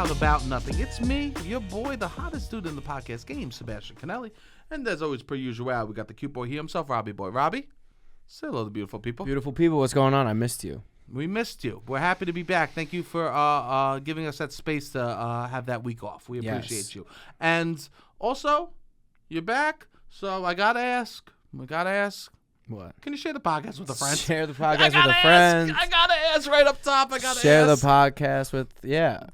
loud about nothing. It's me, your boy, the hottest dude in the podcast game, Sebastian Conelli. And as always, per usual, we got the cute boy here himself, Robbie boy. Robbie, say hello to beautiful people. Beautiful people, what's going on? I missed you. We missed you. We're happy to be back. Thank you for giving us that space to have that week off. We appreciate you. And also, you're back, so I gotta ask. What? Can you share the podcast with a friend? Share the podcast with a friend. I gotta ask right up top. Share the podcast with,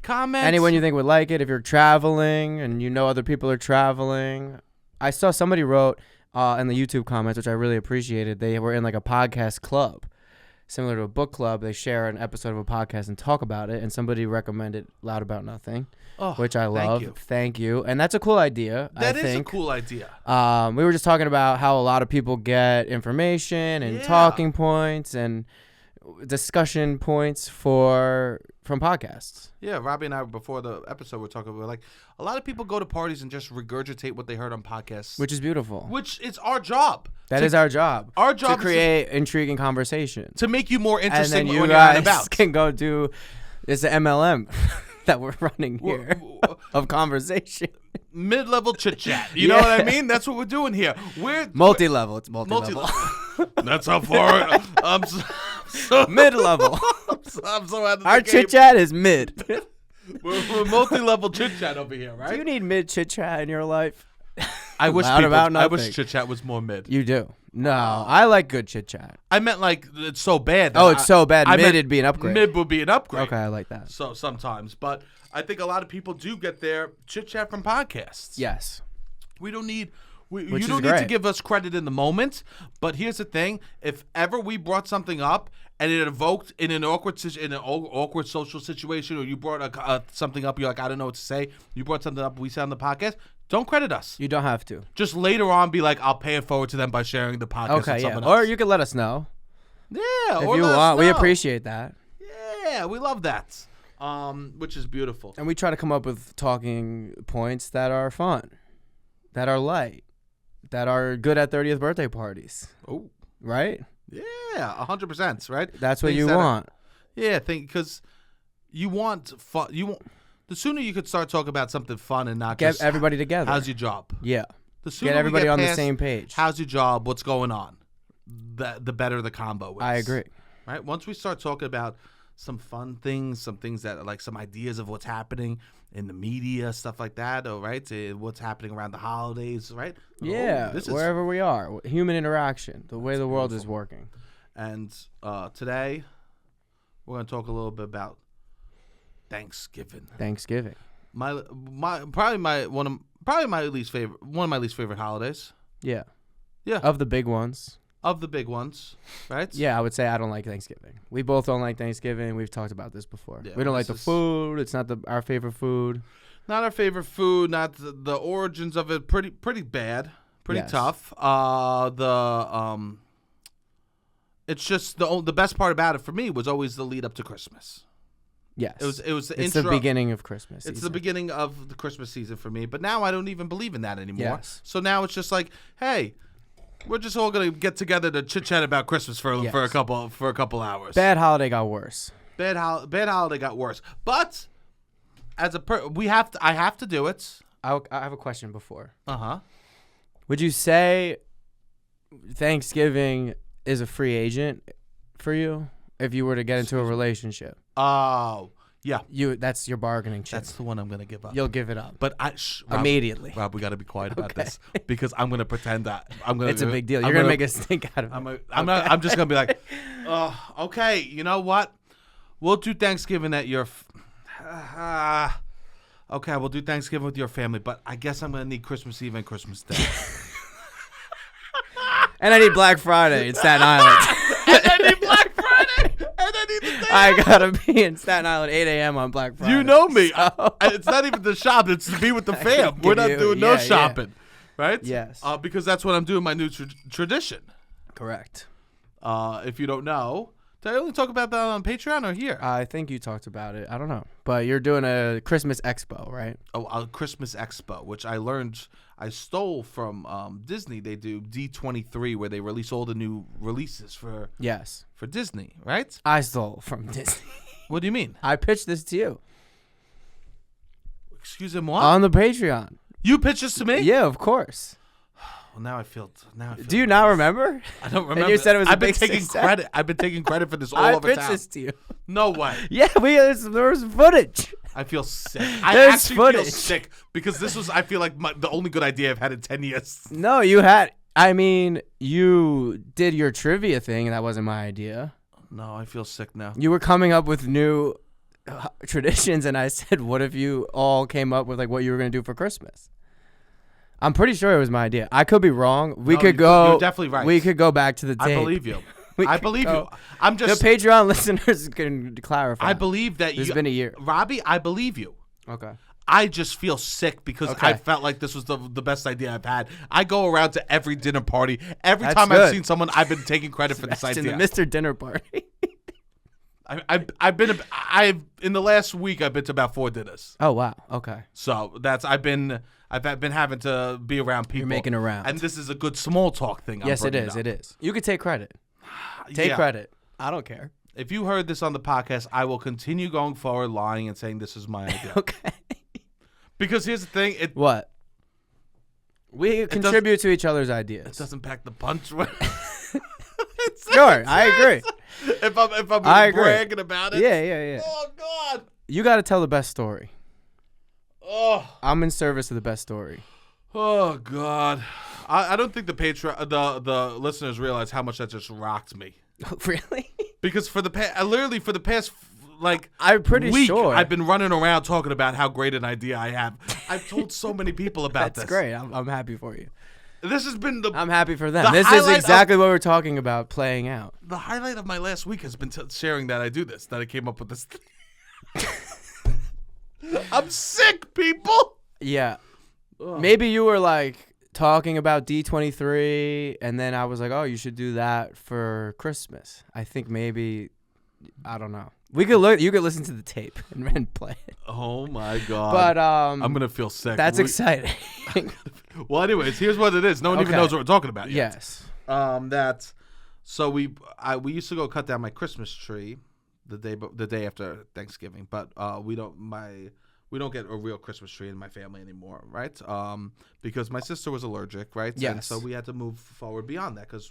comments. anyone you think would like it. If you're traveling and you know other people are traveling. I saw somebody wrote in the YouTube comments, which I really appreciated. They were in like a podcast club. Similar to a book club, they share an episode of a podcast and talk about it. And somebody recommended Loud About Nothing, which I love. Thank you. And that's a cool idea. That is a cool idea. We were just talking about how a lot of people get information and talking points and discussion points from podcasts. Yeah, Robbie and I, before the episode, we're like, a lot of people go to parties and just regurgitate what they heard on podcasts. Which is beautiful. Which is our job. That is our job. Our job to create intriguing conversation. To make you more interesting and then you when guys you're out about. Can go do this MLM that we're running here of conversation. Mid-level chit-chat. You know what I mean? That's what we're doing here. We're multi-level. It's multi-level. That's how far I'm so mid-level. I'm so out of the Our game. chit-chat is mid. We're multi-level chit-chat over here, right? Do you need mid-chit-chat in your life? I wish chit-chat was more mid. You do. No, I like good chit-chat. I meant like it's so bad. It's so bad. Mid would be an upgrade. Mid would be an upgrade. Okay, I like that. So sometimes, but I think a lot of people do get their chit-chat from podcasts. Yes. We don't need... you don't need to give us credit in the moment, but here's the thing. If ever we brought something up and it evoked in an awkward social situation, or you brought something up, you're like, I don't know what to say. You brought something up, we said on the podcast, don't credit us. You don't have to. Just later on be like, I'll pay it forward to them by sharing the podcast with someone else. Or you can let us know. Yeah, if you want. We appreciate that. Yeah, we love that, which is beautiful. And we try to come up with talking points that are fun, that are light, that are good at 30th birthday parties. Oh. Right? Yeah, 100%, right? That's what you want. Because you want fun. The sooner you could start talking about something fun and not get just everybody together. How's your job? Yeah. The sooner get everybody on past, the same page. How's your job? What's going on? The better the combo is. I agree. Right? Once we start talking about some fun things, some things that are like some ideas of what's happening in the media, stuff like that, right? What's happening around the holidays, right? Yeah, wherever we are. Human interaction, the way the world is working. And today, we're going to talk a little bit about Thanksgiving. One of my least favorite holidays. Yeah. Yeah. Of the big ones, right? Yeah, I would say I don't like Thanksgiving. We both don't like Thanksgiving. We've talked about this before. Yeah, we don't like the food. It's not our favorite food. Not our favorite food. Not the origins of it. Pretty bad. Pretty tough. It's just the best part about it for me was always the lead up to Christmas. Yes. It was the it's intro. The beginning of Christmas season. It's the beginning of the Christmas season for me. But now I don't even believe in that anymore. Yes. So now it's just like, hey, we're just all gonna get together to chit chat about Christmas for a couple hours. Bad holiday got worse. Bad holiday got worse. But as I have to do it. I have a question before. Would you say Thanksgiving is a free agent for you if you were to get into a relationship? Oh, yeah. That's your bargaining chip. That's the one I'm going to give up. You'll give it up. But Rob, immediately. Rob, we got to be quiet about this because I'm going to pretend that it's a big deal. You're going to make a stink out of it. I'm just going to be like, okay, you know what? We'll do Thanksgiving at your okay, we'll do Thanksgiving with your family, but I guess I'm going to need Christmas Eve and Christmas Day. And I need Black Friday in Staten Island. And I need Black Friday. And I need the day. I got to be in Staten Island 8 a.m. on Black Friday. You know me. So. It's not even the shop. It's to be with the fam. We're not doing no shopping. Right? Yes. Because that's what I'm doing, my new tradition. Correct. If you don't know, did I only talk about that on Patreon or here? I think you talked about it. I don't know. But you're doing a Christmas Expo, right? Oh, a Christmas Expo, which I stole from Disney. They do D23, where they release all the new releases for Disney, right? I stole from Disney. What do you mean? I pitched this to you. Excuse him, what? On the Patreon. You pitched this to me? Yeah, of course. Well, now I feel. Do you not remember? I don't remember. And you said it was I've been taking credit. I've been taking credit for this all over town. I pitched this to you. No way. Yeah, there was footage. I feel sick. I actually feel sick because this was, I feel like, the only good idea I've had in 10 years. No, you had. I mean, you did your trivia thing, and that wasn't my idea. No, I feel sick now. You were coming up with new traditions, and I said, what if you all came up with like what you were going to do for Christmas? I'm pretty sure it was my idea. I could be wrong. You're definitely right. We could go back to the tape. I believe you. I believe you. I'm just the Patreon listeners can clarify. I believe that it's been a year. Robbie, I believe you. Okay. I just feel sick because I felt like this was the best idea I've had. I go around to every dinner party. Every time I've seen someone, I've been taking credit for this idea. The Mr. Dinner Party. I've in the last week I've been to about 4 dinners. Oh wow. Okay. So I've been having to be around people. You're making around. And this is a good small talk thing. Yes, it is. It is. You could take credit. Take credit. I don't care. If you heard this on the podcast, I will continue going forward lying and saying this is my idea. Okay. Because here's the thing. What? We contribute to each other's ideas. It doesn't pack the punch. Sure, I agree. If I'm bragging about it. Yeah. Oh, God. You got to tell the best story. Oh. I'm in service of the best story. Oh, God. I don't think the listeners realize how much that just rocked me. Really? Because for the past I'm pretty week, sure I've been running around talking about how great an idea I have. I've told so many people about this. That's great. I'm happy for you. This has been I'm happy for them. This is exactly what we're talking about playing out. The highlight of my last week has been sharing that I do this, that I came up with this thing. I'm sick, people. Yeah. Ugh. Maybe you were like talking about D23, and then I was like, oh, you should do that for Christmas. I think maybe, I don't know. We could look. You could listen to the tape and play it. Oh my God! But I'm gonna feel sick. That's exciting. Well, anyways, here's what it is. No one even knows what we're talking about yet. Yes. So we used to go cut down my Christmas tree the day after Thanksgiving, but we don't get a real Christmas tree in my family anymore, right? Because my sister was allergic, right? Yes. And so we had to move forward beyond that because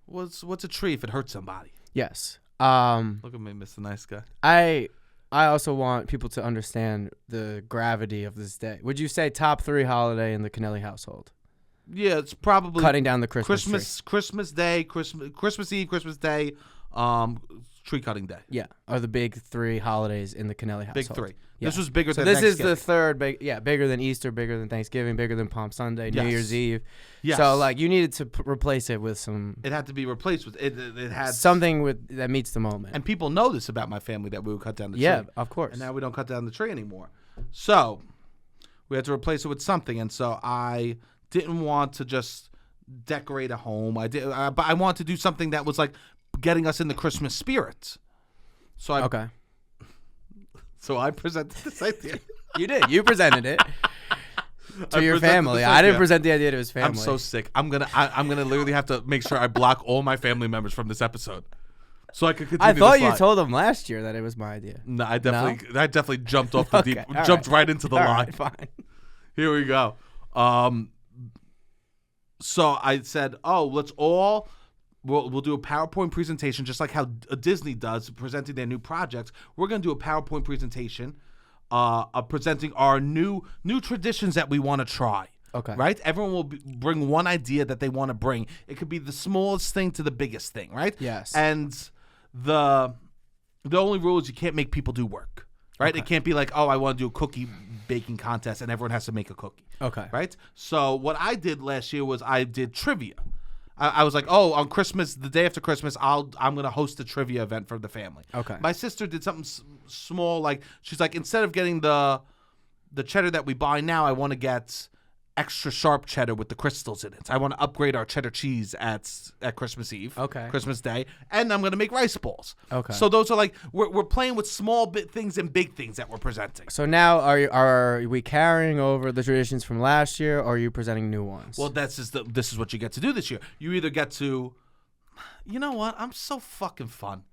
what's a tree if it hurts somebody? Yes. Look at me, Mr. Nice Guy. I also want people to understand the gravity of this day. Would you say top 3 holiday in the Conelli household? Yeah, it's probably cutting down the Christmas tree. Christmas Day, Christmas Eve, Christmas Day, tree cutting day. Yeah, are the big 3 holidays in the Conelli household. Big 3. Yeah. This was bigger than Thanksgiving. Thanksgiving. Is the third big, bigger than Easter, bigger than Thanksgiving, bigger than Palm Sunday, New Year's Eve. Yes. So like you needed to replace it with some. It had to be replaced with it had something that meets the moment. And people know this about my family that we would cut down the tree. Yeah, of course. And now we don't cut down the tree anymore. So we had to replace it with something, and so I didn't want to just decorate a home. But I wanted to do something that was like getting us in the Christmas spirit. So I presented this idea. You did. You presented it to your family. I didn't present the idea to his family. I'm so sick. I'm gonna literally have to make sure I block all my family members from this episode, so I could continue. I thought you told them last year that it was my idea. No, I definitely jumped off the deep, jumped right into the line. Right, fine. Here we go. So I said, We'll do a PowerPoint presentation, just like how Disney does, presenting their new projects. We're going to do a PowerPoint presentation presenting our new traditions that we want to try. Okay. Right? Everyone will bring one idea that they want to bring. It could be the smallest thing to the biggest thing, right? Yes. And the only rule is you can't make people do work, right? Okay. It can't be like, I want to do a cookie baking contest and everyone has to make a cookie. Okay. Right? So what I did last year was I did trivia. I was like, on Christmas, the day after Christmas, I'm going to host a trivia event for the family. Okay. My sister did something small, like she's like, instead of getting the cheddar that we buy now, I want to get extra sharp cheddar with the crystals in it. I want to upgrade our cheddar cheese at Christmas Eve, Christmas Day, and I'm going to make rice balls. Okay. So those are like we're playing with small things and big things that we're presenting. So now are we carrying over the traditions from last year, or are you presenting new ones? Well, this is what you get to do this year. You either get to, you know what? I'm so fucking fun.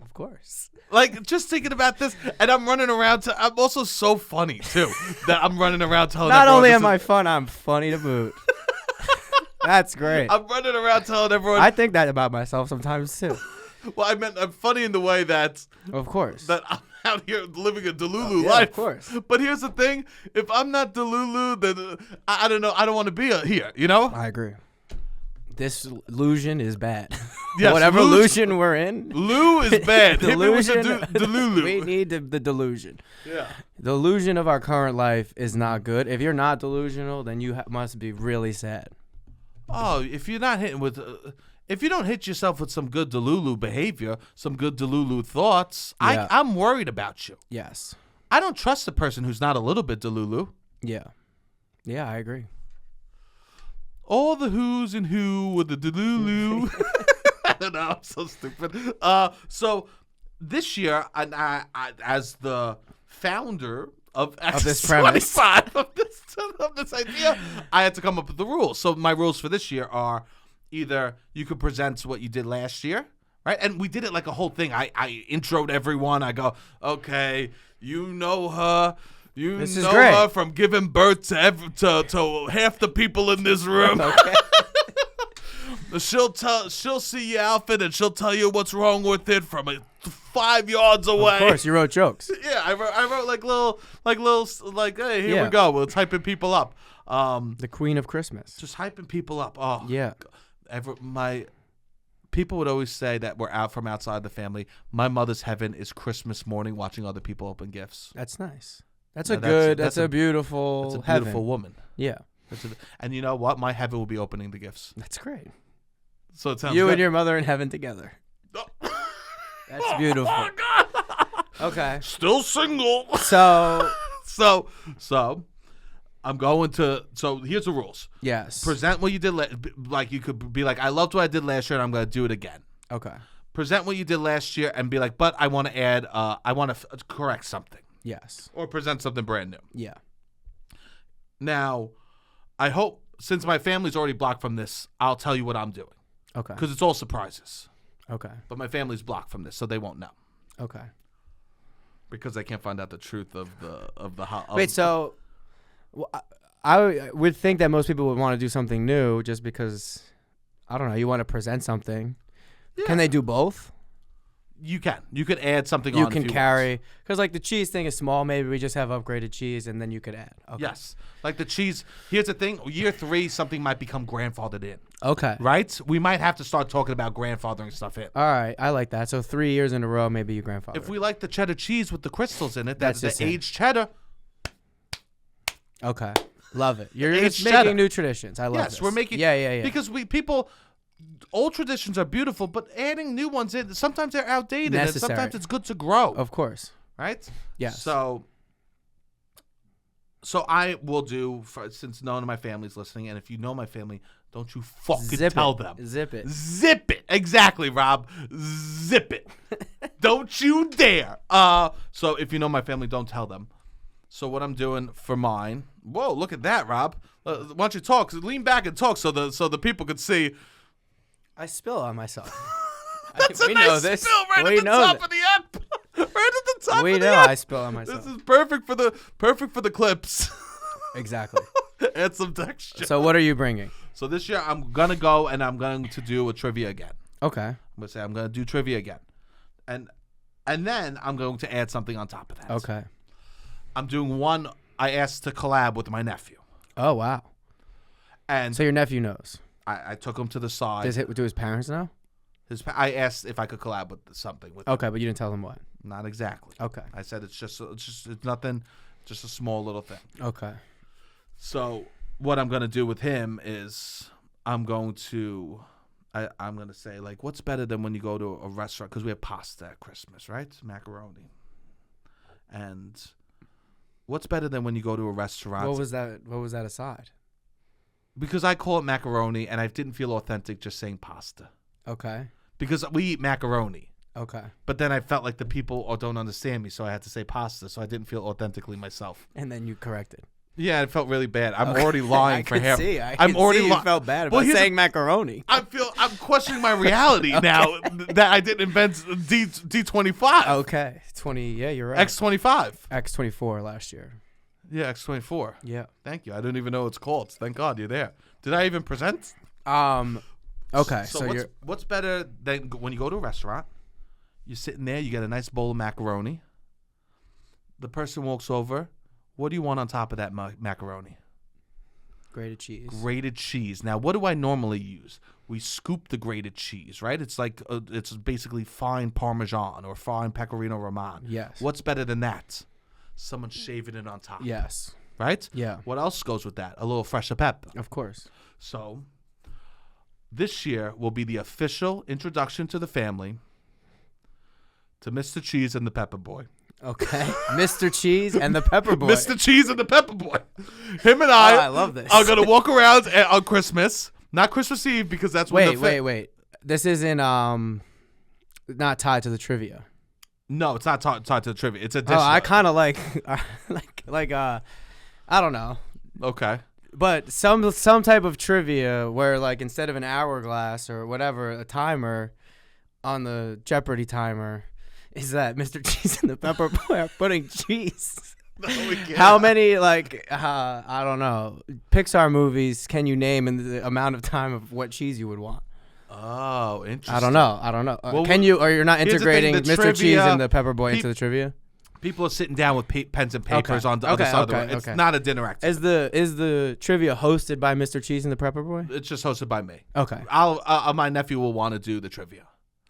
Of course. Like, just thinking about this, and I'm running around. I'm also so funny, too, that I'm running around telling Not everyone. only am I fun, I'm funny to boot. That's great. I'm running around telling everyone. I think that about myself sometimes, too. Well, I meant I'm funny in the way that. Of course. That I'm out here living a Delulu life. Of course. But here's the thing: if I'm not Delulu, then I don't know. I don't want to be here. You know. I agree. This illusion is bad. Yes, whatever illusion we're in. Lou is bad. Delusion. Delulu. We need the delusion. Yeah. The illusion of our current life is not good. If you're not delusional, then you must be really sad. Oh, if you're not hitting with, if you don't hit yourself with some good Delulu behavior, some good Delulu thoughts, Yeah. I'm worried about you. Yes. I don't trust a person who's not a little bit Delulu. Yeah. Yeah, I agree. All the who's and who with the Delulu. I don't know. I'm so stupid. So this year, and I as the founder of this premise, 25 of this idea, I had to come up with the rules. So my rules for this year are either you could present what you did last year, right? And we did it like a whole thing. I introed everyone. I go, okay, you know her. You this know great. her from giving birth to half the people in this room. Okay. She'll see your outfit and she'll tell you what's wrong with it from 5 yards away. Of course, you wrote jokes. Yeah, I wrote like hey, here we go. We're hyping people up. The Queen of Christmas. Just hyping people up. Oh yeah. My people would always say that we're out from outside the family. My mother's heaven is Christmas morning watching other people open gifts. That's nice. That's Now, a beautiful That's a beautiful beautiful woman. Yeah. And you know what? My heaven will be opening the gifts. That's great. So it sounds you good. and your mother in heaven together. That's beautiful. Oh God. Okay. Still single. So I'm going to. So here's the rules. yes. Present what you did. Like you could be like, I loved what I did last year, and I'm going to do it again. Okay. Present what you did last year, and be like, but I want to add. I want to correct something. Yes. Or present something brand new. Yeah. Now, I hope since my family's already blocked from this, I'll tell you what I'm doing. Okay. Because it's all surprises. Okay. But my family's blocked from this, so they won't know. Okay. Because they can't find out the truth of the Wait, so I would think that most people would want to do something new just because, I don't know, you want to present something. Yeah. Can they do both? You can. You could add something you on. Can carry. Because, like, the cheese thing is small. Maybe we just have upgraded cheese, and then you could add. Okay. Yes. Like the cheese. Here's the thing. Year 3, something might become grandfathered in. Okay. Right? We might have to start talking about grandfathering stuff in. All right. I like that. So 3 years in a row, maybe you grandfather. If we like the cheddar cheese with the crystals in it, That's the aged cheddar. Okay. Love it. You're Aged just making cheddar. new traditions. I love this. Yes, we're making. Yeah. Because old traditions are beautiful, but adding new ones in, sometimes they're outdated. Necessary. And sometimes it's good to grow. Of course. Right? Yes. So I will do, since none of my family's listening, and if you know my family, don't you fucking tell them. Zip it. Zip it. Exactly, Rob. Zip it. Don't you dare. So if you know my family, don't tell them. So what I'm doing for mine. Whoa, look at that, Rob. Why don't you talk? Lean back and talk so the people could see. I spill on myself. That's we a nice know this. spill right We at the know top that. of the app. Right at the top We of the know app. I spill on myself. This is perfect for the clips. Exactly. Add some texture. So what are you bringing? So this year I'm gonna go and I'm going to do a trivia again. Okay. I'm gonna say I'm gonna do trivia again, and then I'm going to add something on top of that. Okay. I'm doing one. I asked to collab with my nephew. Oh wow. And so your nephew knows. I took him to the side. Do his parents know? I asked if I could collab with something with him. Okay, but you didn't tell him what. Not exactly. Okay. I said it's nothing, just a small little thing. Okay. So what I'm gonna do with him is I'm gonna say, like, what's better than when you go to a restaurant, because we have pasta at Christmas, right? Macaroni. And what's better than when you go to a restaurant? What was that aside? Because I call it macaroni, and I didn't feel authentic just saying pasta. Okay. Because we eat macaroni. Okay. But then I felt like the people don't understand me, so I had to say pasta, so I didn't feel authentically myself. And then you corrected. Yeah, it felt really bad. I'm already lying for him. I'm already you felt bad about saying macaroni. I'm questioning my reality now that I didn't invent D25. Okay, 20. Yeah, you're right. X25. X24 last year. Yeah, X24. Yeah. Thank you. I didn't even know what it's called. Thank God you're there. Did I even present? Okay. So what's better than when you go to a restaurant? You're sitting there. You get a nice bowl of macaroni. The person walks over. What do you want on top of that macaroni? Grated cheese. Grated cheese. Now, what do I normally use? We scoop the grated cheese, right? It's like it's basically fine Parmesan or fine Pecorino Romano. Yes. What's better than that? Someone shaving it on top. Yes. Right? Yeah. What else goes with that? A little fresh pepper. Of course. So, this year will be the official introduction to the family to Mr. Cheese and the Pepper Boy. Okay. Mr. Cheese and the Pepper Boy. Mr. Cheese and the Pepper Boy. Him and I love this. are going to walk around on Christmas. Not Christmas Eve because that's when Wait. This isn't not tied to the trivia. No, it's not tied to the trivia. It's additional. Oh, I kind of like I don't know. Okay. But some type of trivia where like instead of an hourglass or whatever, a timer on the Jeopardy timer is that Mr. Cheese and the Pepper Boy are putting cheese. How many I don't know, Pixar movies can you name in the amount of time of what cheese you would want? Oh, interesting. I don't know. Well, can you, or you're not integrating Mr. Trivia, Cheese and the Pepper Boy into the trivia? People are sitting down with pens and papers on the other side of the room. It's not a dinner activity. Is the trivia hosted by Mr. Cheese and the Pepper Boy? It's just hosted by me. Okay. My nephew will want to do the trivia.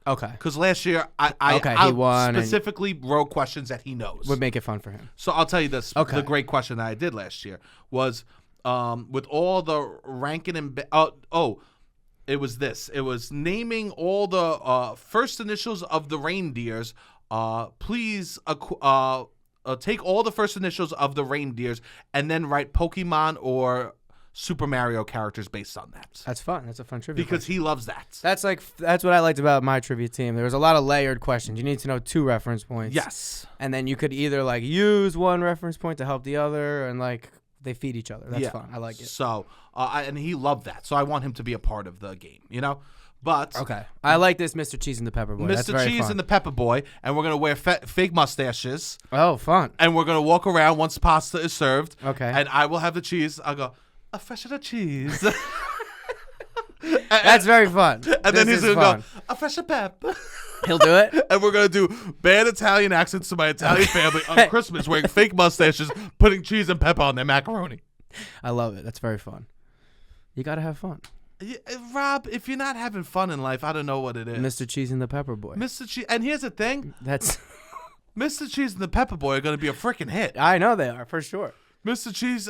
Okay. Because last year he won specifically wrote questions that he knows. Would make it fun for him. So I'll tell you this. Okay. The great question that I did last year was with all the ranking and it was this. It was naming all the first initials of the reindeers. Please take all the first initials of the reindeers and then write Pokemon or Super Mario characters based on that. That's fun. That's a fun trivia because question. he loves that. That's what I liked about my trivia team. There was a lot of layered questions. You need to know 2 reference points. Yes. And then you could either use one reference point to help the other, and they feed each other. That's fun. I like it. So, and he loved that. So I want him to be a part of the game, But okay, I like this Mr. Cheese and the Pepper Boy. That's very Cheese fun. and the Pepper Boy, and we're gonna wear fake mustaches. Oh, fun! And we're gonna walk around once pasta is served. Okay. And I will have the cheese. I'll go a fresh cheese. That's very fun. And then he's gonna go a fresh pep. He'll do it. And we're gonna do bad Italian accents to my Italian family on Christmas, wearing fake mustaches, putting cheese and pepper on their macaroni. I love it. That's very fun. You gotta have fun. Yeah, Rob, if you're not having fun in life, I don't know what it is. Mr. Cheese and the Pepper Boy. Mr. Cheese, and here's the thing. That's Mr. Cheese and the Pepper Boy are going to be a freaking hit. I know they are, for sure. Mr. Cheese,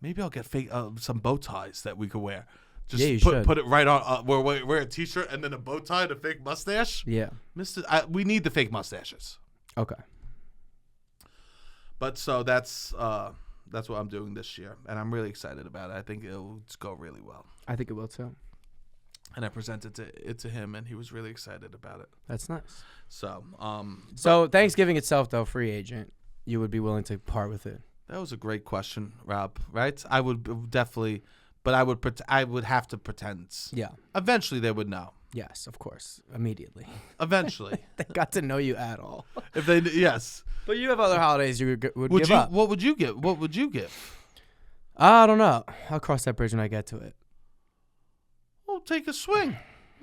maybe I'll get fake some bow ties that we could wear. Just put it right on. Wear a t-shirt and then a bow tie and a fake mustache. Yeah. We need the fake mustaches. Okay. But so that's what I'm doing this year, and I'm really excited about it. I think it'll go really well. I think it will too. And I presented it to him, and he was really excited about it. That's nice. So, Thanksgiving itself, though, free agent, you would be willing to part with it? That was a great question, Rob. Right? I would definitely, but I would have to pretend. Yeah. Eventually, they would know. Yes, of course. Immediately. Eventually. They got to know you at all. Yes. But you have other holidays you would give up. What would you give? What would you give? I don't know. I'll cross that bridge when I get to it. Well, take a swing.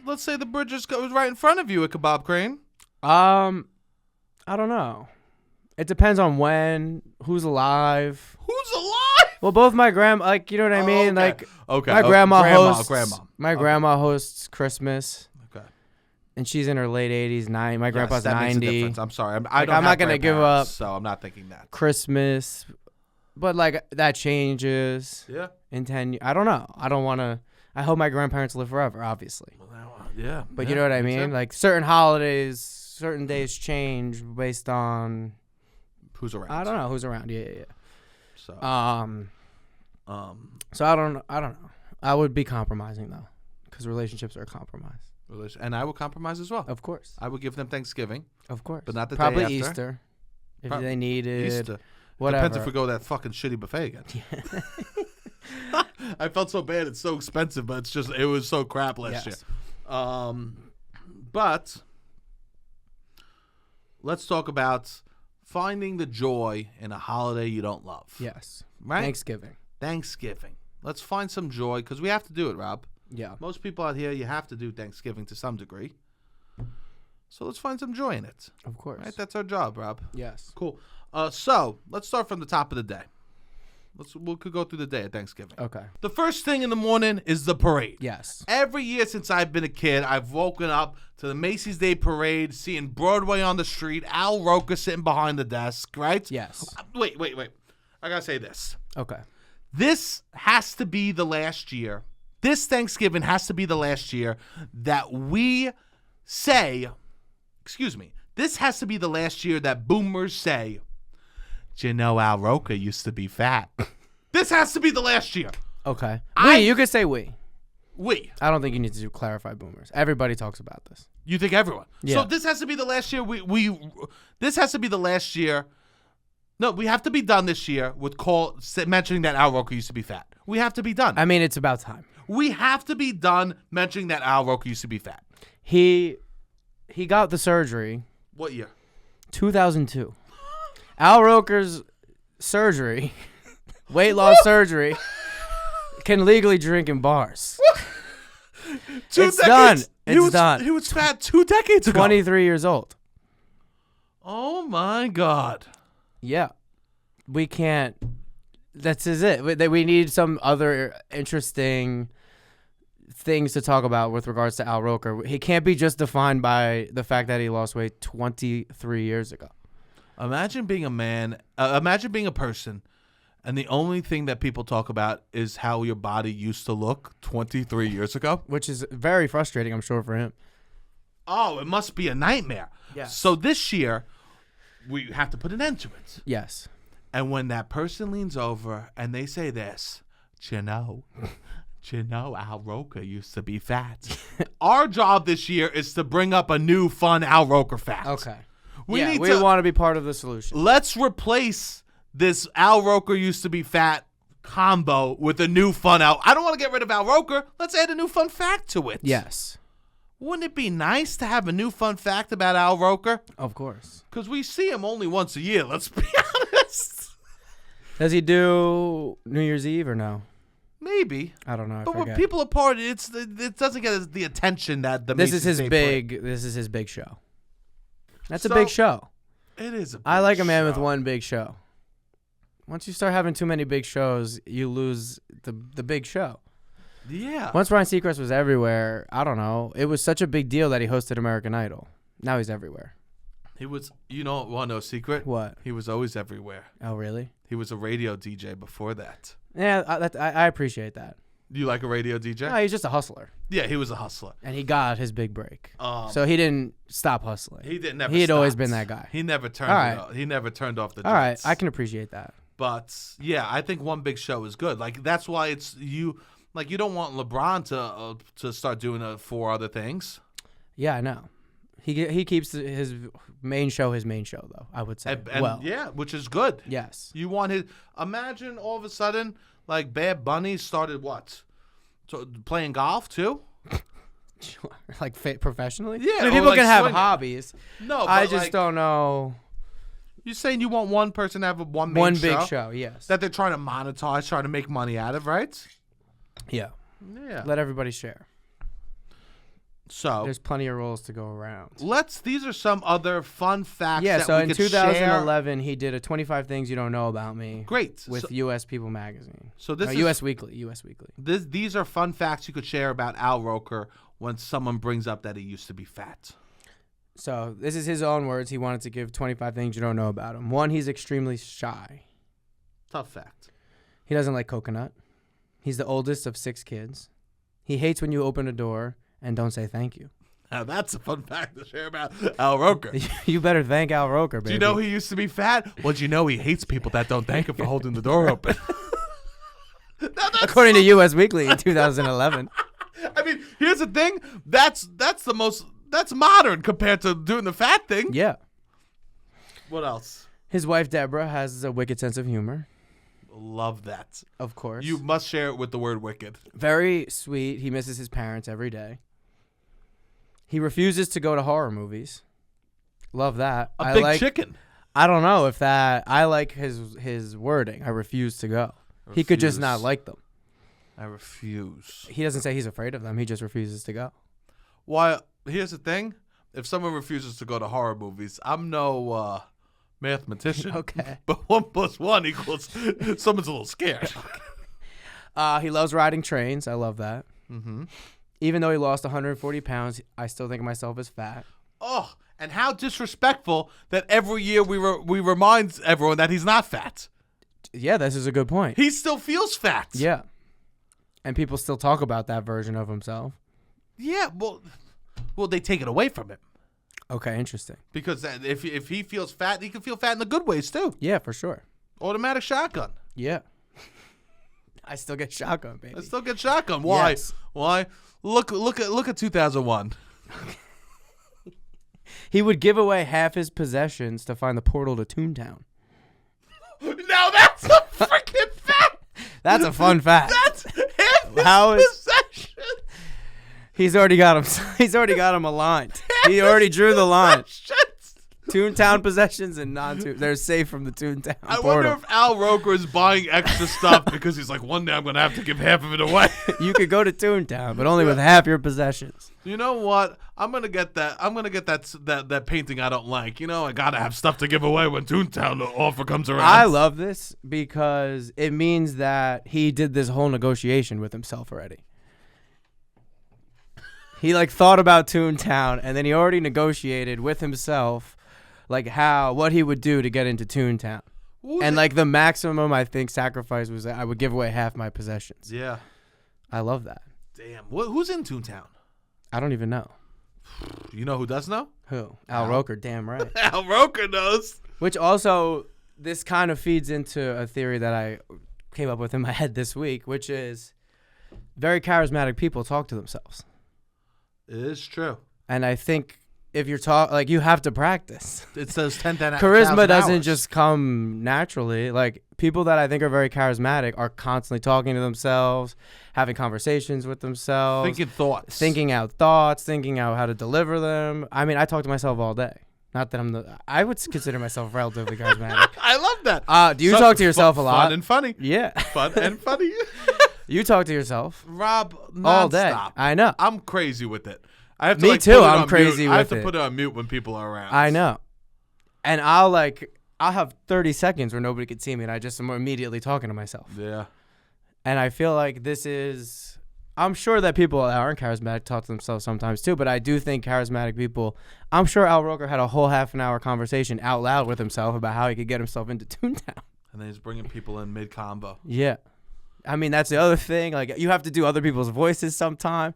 Let's say the bridge just goes right in front of you at Kebab Crane. I don't know. It depends on who's alive. Who's alive? Well, both my grandma, you know what I mean? Okay. My grandma hosts. Grandma hosts Christmas. Okay. And she's in her late 80s, My grandpa's that 90. Makes a difference. I'm sorry. I'm not going to give up. So I'm not thinking that. Christmas. But, that changes. Yeah. In 10 years. I don't know. I don't want to. I hope my grandparents live forever, obviously. Yeah. But you know what I mean? Too. Certain holidays, certain days change based on who's around. I don't know who's around. Yeah. So So I don't know. I would be compromising though, because relationships are a compromise. And I would compromise as well. Of course. I would give them Thanksgiving. Of course. But not the probably day after. Easter, if they needed. Easter. Whatever. Depends if we go to that fucking shitty buffet again. I felt so bad. It's so expensive, but it was so crap last year. But let's talk about finding the joy in a holiday you don't love. Yes. Right? Thanksgiving. Let's find some joy because we have to do it, Rob. Yeah. Most people out here, you have to do Thanksgiving to some degree. So let's find some joy in it. Of course. Right? That's our job, Rob. Yes. Cool. So let's start from the top of the day. We could go through the day at Thanksgiving. Okay. The first thing in the morning is the parade. Yes. Every year since I've been a kid, I've woken up to the Macy's Day Parade, seeing Broadway on the street, Al Roker sitting behind the desk, right? Yes. Wait. I gotta say this. Okay. This has to be the last year. This Thanksgiving has to be the last year that we say, this has to be the last year that boomers say, "Do you know Al Roker used to be fat?" This has to be the last year. Okay. You could say we. We. I don't think you need to clarify boomers. Everybody talks about this. You think everyone? Yeah. So this has to be the last year. This has to be the last year. No, we have to be done this year with mentioning that Al Roker used to be fat. We have to be done. I mean, it's about time. We have to be done mentioning that Al Roker used to be fat. He got the surgery. What year? 2002. Al Roker's surgery, weight loss surgery, can legally drink in bars. It's done. It's done. He was fat 2 decades ago. 23 years old. Oh, my God. Yeah. We can't. That's it. We need some other interesting things to talk about with regards to Al Roker. He can't be just defined by the fact that he lost weight 23 years ago. Imagine being a man. Imagine being a person, and the only thing that people talk about is how your body used to look 23 years ago. Which is very frustrating, I'm sure, for him. Oh, it must be a nightmare. Yes. So this year, we have to put an end to it. Yes. And when that person leans over and they say this, "Do you know Al Roker used to be fat?" Our job this year is to bring up a new fun Al Roker fact. Okay. We want to be part of the solution. Let's replace this Al Roker used to be fat combo with a new fun Al. I don't want to get rid of Al Roker. Let's add a new fun fact to it. Yes. Wouldn't it be nice to have a new fun fact about Al Roker? Of course. Because we see him only once a year, let's be honest. Does he do New Year's Eve or no? Maybe. I don't know. But when people are partying, it doesn't get the attention that the This is his big show. That's a big show. It is a big I like a man show. with one big show. Once you start having too many big shows, you lose the big show. Yeah. Once Ryan Seacrest was everywhere, I don't know. It was such a big deal that he hosted American Idol. Now he's everywhere. He was, want to know a secret? What? He was always everywhere. Oh, really? He was a radio DJ before that. Yeah, I appreciate that. You like a radio DJ? No, he's just a hustler. Yeah, he was a hustler. And he got his big break. So he didn't stop hustling. He had always been that guy. He never turned He never turned off the All right, jets. I can appreciate that. But yeah, I think one big show is good. Like that's why it's you don't want LeBron to start doing 4 other things. Yeah, I know. He keeps his main show though, I would say. And yeah, which is good. Yes. You want imagine all of a sudden like Bad Bunny started playing golf too? Like professionally? Yeah. I mean, people can have hobbies. No, but I just don't know. You're saying you want one person to have one big show, yes. That they're trying to monetize, trying to make money out of, right? Yeah. Yeah. Let everybody share. So there's plenty of roles to go around. These are some other fun facts. Yeah, that so we in could 2011, he did a 25 Things You Don't Know About Me. Great. With U.S. People magazine. So this is U.S. Weekly. These are fun facts you could share about Al Roker when someone brings up that he used to be fat. So this is his own words. He wanted to give 25 things you don't know about him. 1, he's extremely shy. Tough fact. He doesn't like coconut. He's the oldest of 6 kids. He hates when you open a door and don't say thank you. Now that's a fun fact to share about Al Roker. You better thank Al Roker, baby. Do you know he used to be fat? Well, do you know he hates people that don't thank him for holding the door open? According to U.S. Weekly in 2011. I mean, here's the thing. That's modern compared to doing the fat thing. Yeah. What else? His wife, Deborah, has a wicked sense of humor. Love that. Of course. You must share it with the word wicked. Very sweet. He misses his parents every day. He refuses to go to horror movies. Love that. A big chicken. I don't know if that... I like his wording. I refuse to go. He could just not like them. I refuse. He doesn't say he's afraid of them. He just refuses to go. Why? Here's the thing. If someone refuses to go to horror movies, I'm no mathematician. Okay. But 1 + 1 equals... someone's a little scared. He loves riding trains. I love that. Mm-hmm. Even though he lost 140 pounds, I still think of myself as fat. Oh, and how disrespectful that every year we remind everyone that he's not fat. Yeah, this is a good point. He still feels fat. Yeah. And people still talk about that version of himself. Yeah, well, they take it away from him. Okay, interesting. Because if he feels fat, he can feel fat in the good ways too. Yeah, for sure. Automatic shotgun. Yeah. I still get shotgun, baby. I still get shotgun. Why? Yes. Why? Look at 2001. He would give away half his possessions to find the portal to Toontown. Now that's a freaking fact. That's a fun fact. That's half his possession. He's already got him. He's already got him aligned. He already drew the line. Toontown possessions and they're safe from the Toontown I portal. wonder if Al Roker is buying extra stuff because he's like, one day I'm gonna have to give half of it away. You could go to Toontown, but only with half your possessions. You know what? I'm gonna get that. I'm gonna get that painting I don't like. You know, I gotta have stuff to give away when Toontown offer comes around. I love this because it means that he did this whole negotiation with himself already. He thought about Toontown and then he already negotiated with himself what he would do to get into Toontown. And the maximum I think sacrifice was that I would give away half my possessions. Yeah. I love that. Damn. Who's in Toontown? I don't even know. You know who does know? Who? Al Roker, damn right. Al Roker knows. Which also, this kind of feeds into a theory that I came up with in my head this week, which is very charismatic people talk to themselves. It is true. And I think if you're you have to practice. It says 10,000 Charisma doesn't hours. just come naturally. People that I think are very charismatic are constantly talking to themselves, having conversations with themselves. Thinking out thoughts, thinking out how to deliver them. I mean, I talk to myself all day. Not that I would consider myself relatively charismatic. I love that. Do you talk to yourself a lot? Fun and funny. Yeah. Fun and funny. You talk to yourself. Rob, all day. nonstop. I know. I'm crazy with it. I have to, Me too. I'm crazy with it. I have to put it on mute when people are around. I know. And I'll have 30 seconds where nobody could see me, and I just am immediately talking to myself. Yeah. And I feel like this is... I'm sure that people that aren't charismatic talk to themselves sometimes too, but I do think charismatic people... I'm sure Al Roker had a whole half-an-hour conversation out loud with himself about how he could get himself into Toontown. And then he's bringing people in mid-combo. Yeah. I mean, that's the other thing. You have to do other people's voices sometime.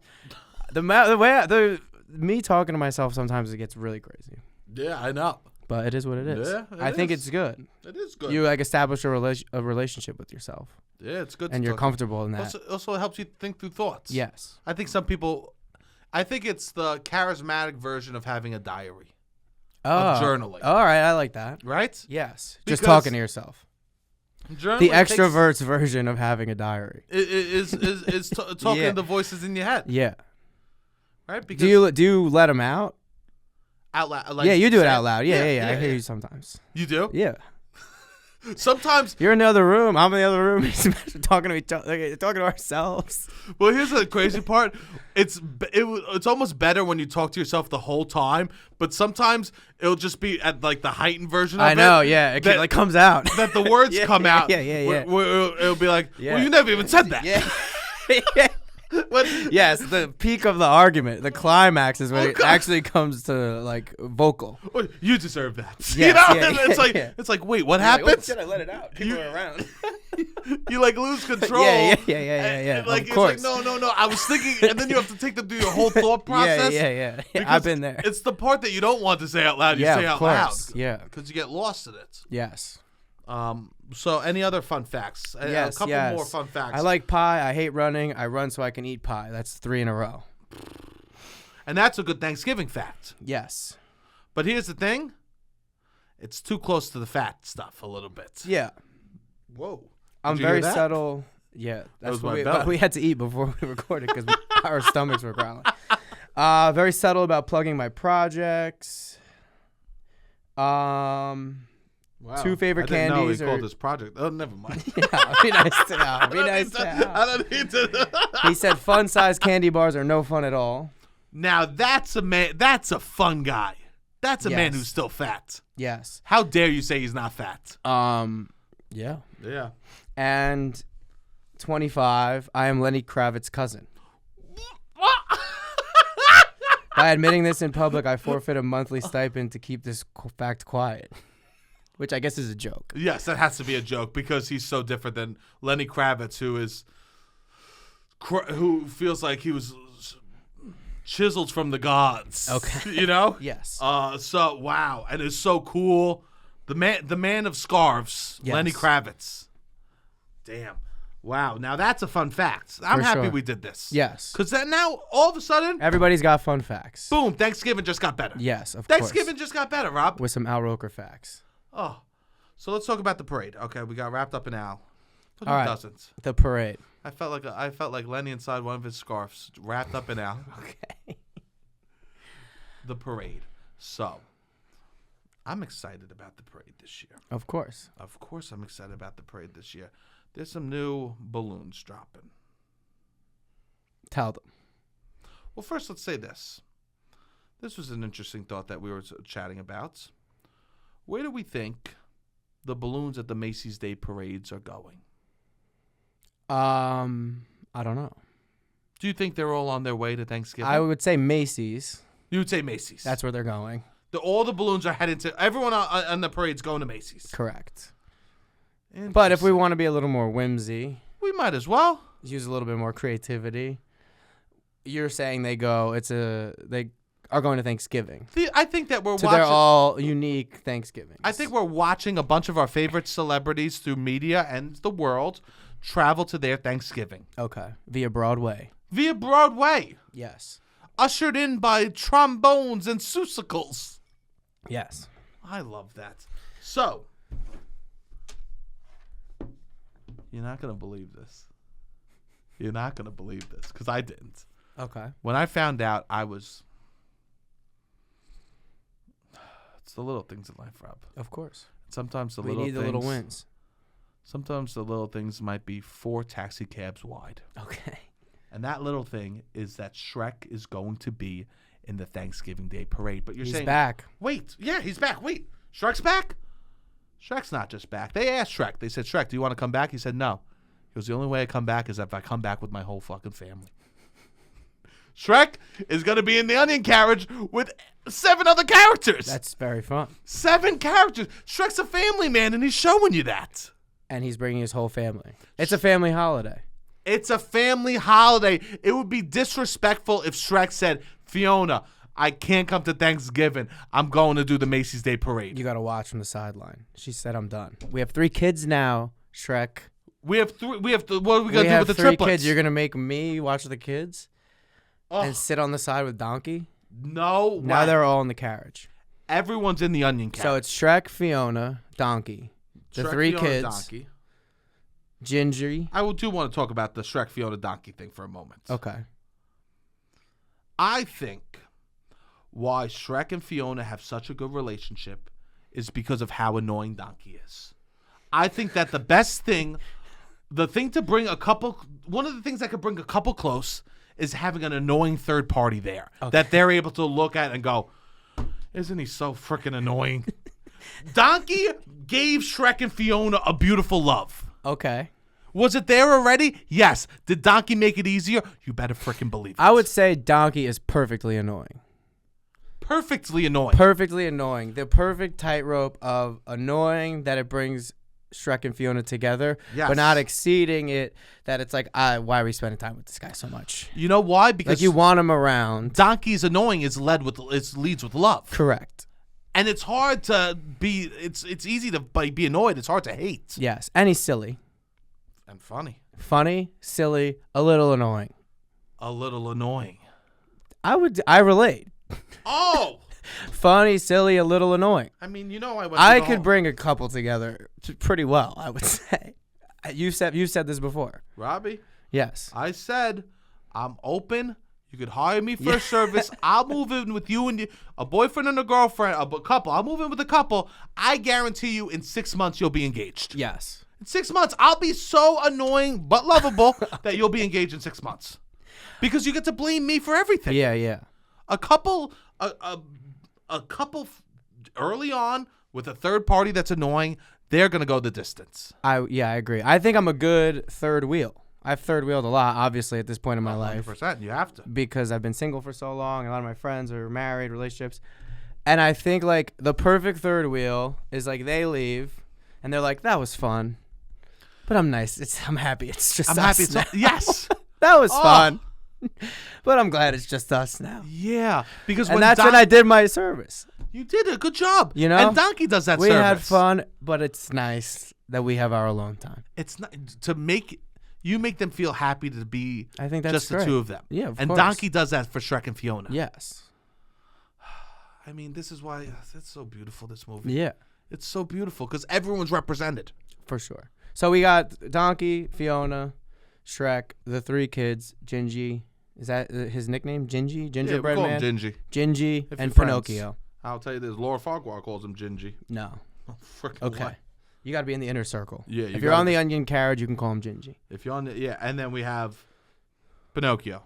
Me talking to myself sometimes it gets really crazy. Yeah, I know. But it is what it is. Yeah, I think it's good. It is good. You establish a relationship with yourself. Yeah, it's good. And you're comfortable in that. Also, it helps you think through thoughts. Yes. I think it's the charismatic version of having a diary. Of journaling. All right, I like that. Right? Yes. Just talking to yourself. The extrovert's version of having a diary. Is talking to voices in your head. Yeah. Right? Because do you let them out? Out loud. Yeah, you do it out loud. Yeah. I hear you sometimes. You do? Yeah. Sometimes you're in the other room. I'm in the other room. He's talking to each other, talking to ourselves. Well, here's the crazy part. It's almost better when you talk to yourself the whole time, but sometimes it'll just be at the heightened version of it. I know, yeah. It comes out. That the words come out. Yeah. Where it'll be like, well, you never even said that. Yeah. Yes, the peak of the argument, the climax is when it actually comes to vocal. Well, you deserve that. Yes, it's like, wait, what happened? Should I let it out? People are around. You lose control. Yeah. Of course. It's like, no. I was thinking, and then you have to take them through your whole thought process. Yeah. I've been there. It's the part that you don't want to say out loud. You say out loud. Yeah. Because you get lost in it. Yes. So any other fun facts? Yes, a couple more fun facts. I like pie. I hate running. I run so I can eat pie. That's 3 in a row. And that's a good Thanksgiving fact. Yes. But here's the thing. It's too close to the fat stuff a little bit. Yeah. Whoa. I'm very subtle. Yeah, that's what we had to eat before we recorded because our stomachs were growling. Very subtle about plugging my projects. Wow. 2 favorite candies. I didn't know he called this project. Oh, never mind. Yeah, be nice to know. Be nice to know. I don't need to. He said fun-sized candy bars are no fun at all. Now, that's a man. That's a fun guy. That's a man who's still fat. Yes. How dare you say he's not fat? Yeah. Yeah. And 25, I am Lenny Kravitz's cousin. By admitting this in public, I forfeit a monthly stipend to keep this fact quiet. Which I guess is a joke. Yes, that has to be a joke because he's so different than Lenny Kravitz, who feels like he was chiseled from the gods. Okay. You know? Yes. So wow, and it's so cool. The man of scarves, yes. Lenny Kravitz. Damn. Wow. Now that's a fun fact. I'm happy we did this. Yes. Because then now all of a sudden everybody's got fun facts. Boom. Thanksgiving just got better. Yes, of course. Thanksgiving just got better, Rob. With some Al Roker facts. Oh. So let's talk about the parade. Okay, we got wrapped up in Al. But who doesn't? The parade. I felt like Lenny inside one of his scarves, wrapped up in Al. Okay. The parade. So, I'm excited about the parade this year. Of course. Of course I'm excited about the parade this year. There's some new balloons dropping. Tell them. Well, first let's say this. This was an interesting thought that we were chatting about. Where do we think the balloons at the Macy's Day parades are going? I don't know. Do you think they're all on their way to Thanksgiving? I would say Macy's. You would say Macy's. That's where they're going. All the balloons are headed to... Everyone on the parade's going to Macy's. Correct. But if we want to be a little more whimsy... We might as well. Use a little bit more creativity. You're saying they are going to Thanksgiving. I think that we're watching... They're all unique Thanksgivings. I think we're watching a bunch of our favorite celebrities through media and the world travel to their Thanksgiving. Okay. Via Broadway. Via Broadway. Yes. Ushered in by trombones and susicles. Yes. I love that. So, you're not going to believe this. You're not going to believe this because I didn't. Okay. When I found out, I was... It's the little things in life, Rob. Of course. Sometimes we need the little wins. Sometimes the little things might be 4 taxi cabs wide. Okay. And that little thing is that Shrek is going to be in the Thanksgiving Day parade. But he's back. Wait. Yeah, he's back. Wait. Shrek's back? Shrek's not just back. They asked Shrek. They said, Shrek, do you want to come back? He said, no. He goes, the only way I come back is if I come back with my whole fucking family. Shrek is going to be in the onion carriage with 7 other characters. That's very fun. 7 characters. Shrek's a family man, and he's showing you that. And he's bringing his whole family. It's a family holiday. It's a family holiday. It would be disrespectful if Shrek said, Fiona, I can't come to Thanksgiving. I'm going to do the Macy's Day Parade. You got to watch from the sideline. She said, I'm done. We have 3 kids now, Shrek. We have 3. What are we going to do with the 3 triplets? Kids. You're going to make me watch the kids and sit on the side with Donkey? No. Now they're all in the carriage. Everyone's in the onion carriage. So it's Shrek, Fiona, Donkey. The Shrek, 3 Fiona, kids. Donkey. Gingy. I do want to talk about the Shrek, Fiona, Donkey thing for a moment. Okay. I think why Shrek and Fiona have such a good relationship is because of how annoying Donkey is. I think that one of the things that could bring a couple close is having an annoying third party there that they're able to look at and go, isn't he so freaking annoying? Donkey gave Shrek and Fiona a beautiful love. Okay. Was it there already? Yes. Did Donkey make it easier? You better freaking believe it. I would say Donkey is perfectly annoying. Perfectly annoying. Perfectly annoying. The perfect tightrope of annoying that it brings Shrek and Fiona together, but not exceeding it that it's like, why are we spending time with this guy so much? You know why? Because like you want him around. Donkey's annoying is leads with love. Correct. And it's hard to be. It's easy to be annoyed. It's hard to hate. Yes, and he's silly. And funny. Funny, silly, a little annoying. A little annoying. I relate. Oh, Funny, silly, a little annoying. I mean, you know, I could bring a couple together pretty well, I would say. You said this before. Robbie? Yes. I said I'm open. You could hire me for a service. I'll move in with you and a boyfriend and a girlfriend, a couple. I'll move in with a couple. I guarantee you in 6 months you'll be engaged. Yes. In 6 months, I'll be so annoying but lovable that you'll be engaged in 6 months. Because you get to blame me for everything. Yeah, yeah. A couple early on with a third party that's annoying, they're going to go the distance. I agree. I think I'm a good third wheel. I've third wheeled a lot, obviously, at this point in my life. 100%. You have to. Because I've been single for so long. A lot of my friends are married, relationships. And I think, like, the perfect third wheel is, like, they leave, and they're like, that was fun. But I'm nice. I'm happy. It's just us happy. now. Yes. That was fun. But I'm glad it's just us now. Yeah. Because when I did my service. You did a good job. You know? And Donkey does that service. We had fun, but it's nice that we have our alone time. It's not to make... You make them feel happy to be I think that's just great. The two of them. Yeah, of and course. Donkey does that for Shrek and Fiona. Yes. I mean, this is why it's so beautiful, this movie. Yeah. It's so beautiful because everyone's represented. For sure. So we got Donkey, Fiona, Shrek, the three kids, Gingy. Is that his nickname? Gingy? Gingerbread call man? him Gingy. Gingy If and you're friends. Pinocchio. I'll tell you this. Laura Farquhar calls him Gingy. No. Oh, freaking Okay. way. You got to be in the inner circle. Yeah. If you're on the onion carriage, you can call him Gingy. If you're on the... Yeah. And then we have Pinocchio.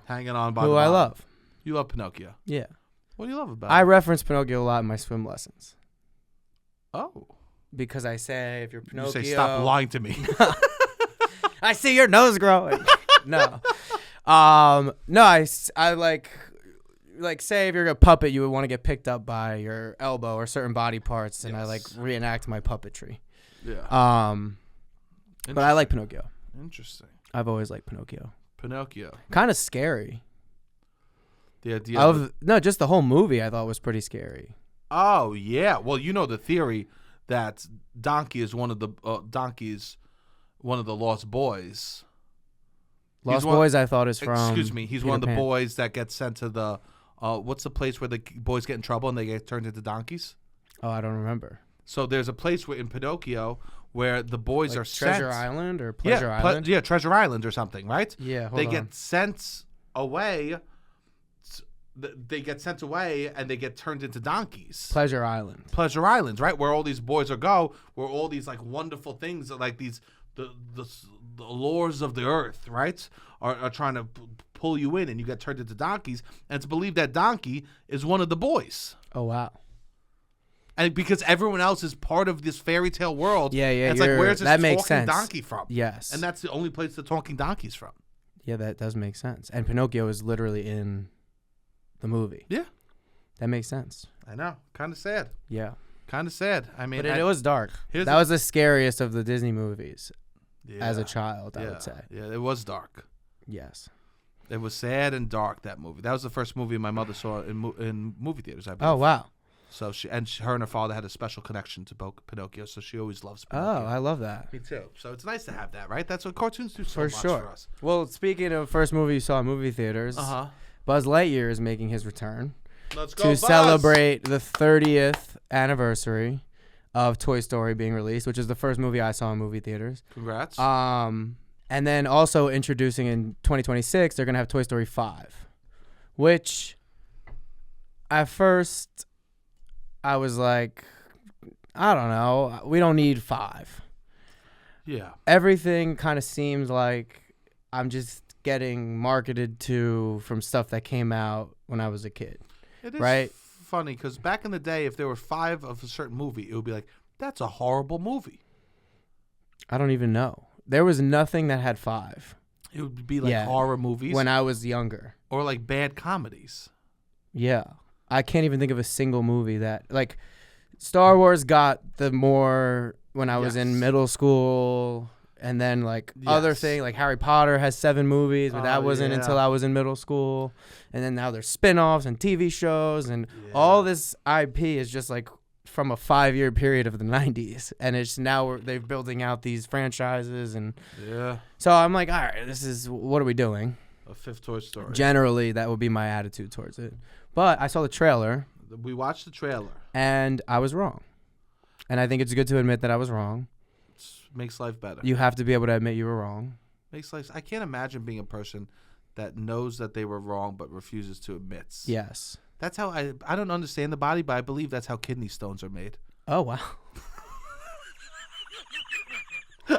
Hanging on by the Who I love. You love Pinocchio. Yeah. What do you love about I him? reference Pinocchio a lot in my swim lessons. Oh. Because I say, if you're Pinocchio... You say, stop lying to me. I see your nose growing. No. No, I like say if you're a puppet, you would want to get picked up by your elbow or certain body parts, and I like reenact my puppetry. Yeah. But I like Pinocchio. Interesting. I've always liked Pinocchio. Kind of scary. The idea just the whole movie I thought was pretty scary. Oh yeah. Well, you know the theory that Donkey is one of the lost boys. Lost Boys, I thought is from. Excuse me. He's Peter one of the Pan. boys that gets sent to the. What's the place where the boys get in trouble and they get turned into donkeys? Oh, I don't remember. So there's a place in Pinocchio where the boys are Treasure sent. Island or Pleasure Island? Treasure Island or something, right? Yeah, They get sent away. They get sent away and they get turned into donkeys. Pleasure Island, right? Where all these boys where all these like wonderful things, like these the lures of the earth, right, are trying to pull you in, and you get turned into donkeys. And it's believed that Donkey is one of the boys. Oh wow! And because everyone else is part of this fairy tale world, yeah. It's like, where's this that makes talking sense. donkey from? Yes, and that's the only place the talking donkey's from. Yeah, that does make sense. And Pinocchio is literally in the movie. Yeah, that makes sense. I know. Kind of sad. Yeah, kind of sad. I mean, but it was dark. That was the scariest of the Disney movies. Yeah. As a child, I would say. Yeah, it was dark. Yes. It was sad and dark, that movie. That was the first movie my mother saw in movie theaters, I believe. Oh, wow. So her and her father had a special connection to Pinocchio, so she always loves Pinocchio. Oh, I love that. Me too. So it's nice to have that, right? That's what cartoons do so for much sure. for us. Well, speaking of first movie you saw in movie theaters, Buzz Lightyear is making his return. Let's go, to Buzz! Celebrate the 30th anniversary of Toy Story being released, which is the first movie I saw in movie theaters. Congrats. And then also introducing in 2026, they're going to have Toy Story 5, which at first I was like, I don't know. We don't need 5. Yeah. Everything kind of seems like I'm just getting marketed to from stuff that came out when I was a kid. It is right? Funny because back in the day, if there were 5 of a certain movie, it would be like, that's a horrible movie. I don't even know. There was nothing that had 5. It would be like horror movies. When I was younger. Or like bad comedies. Yeah. I can't even think of a single movie that, like, Star Wars got the more when I was in middle school, and then, like, other thing, like Harry Potter has 7 movies, but that wasn't until I was in middle school. And then now there's spin-offs and TV shows, and all this IP is just, like, from a 5-year period of the 90s, and it's now they're building out these franchises, and so I'm like, all right, what are we doing? A 5th Toy Story. Generally, that would be my attitude towards it. But I saw the trailer. We watched the trailer. And I was wrong. And I think it's good to admit that I was wrong. Makes life better. You have to be able to admit you were wrong. Makes life. I can't imagine being a person that knows that they were wrong but refuses to admit. Yes. That's how I don't understand the body, but I believe that's how kidney stones are made. Oh, wow.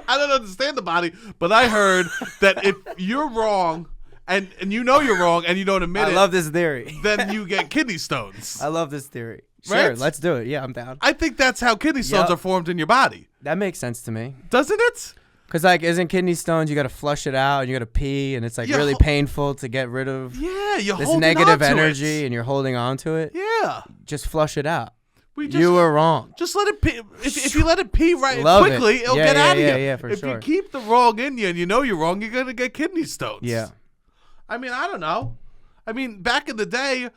I don't understand the body, but I heard that if you're wrong and you know you're wrong and you don't admit it. I love this theory. Then you get kidney stones. I love this theory. Sure, Right? let's do it. Yeah, I'm down. I think that's how kidney stones are formed in your body. That makes sense to me. Doesn't it? Because, like, isn't kidney stones, you got to flush it out and you got to pee, and it's, like, really painful to get rid of this negative energy, and you're holding on to it. Yeah. Just flush it out. You were wrong. Just let it pee. If you let it pee quickly, it'll yeah, get out of you. Yeah, for if sure. you keep the wrong in you and you know you're wrong, you're going to get kidney stones. Yeah. I mean, I don't know. I mean, back in the day,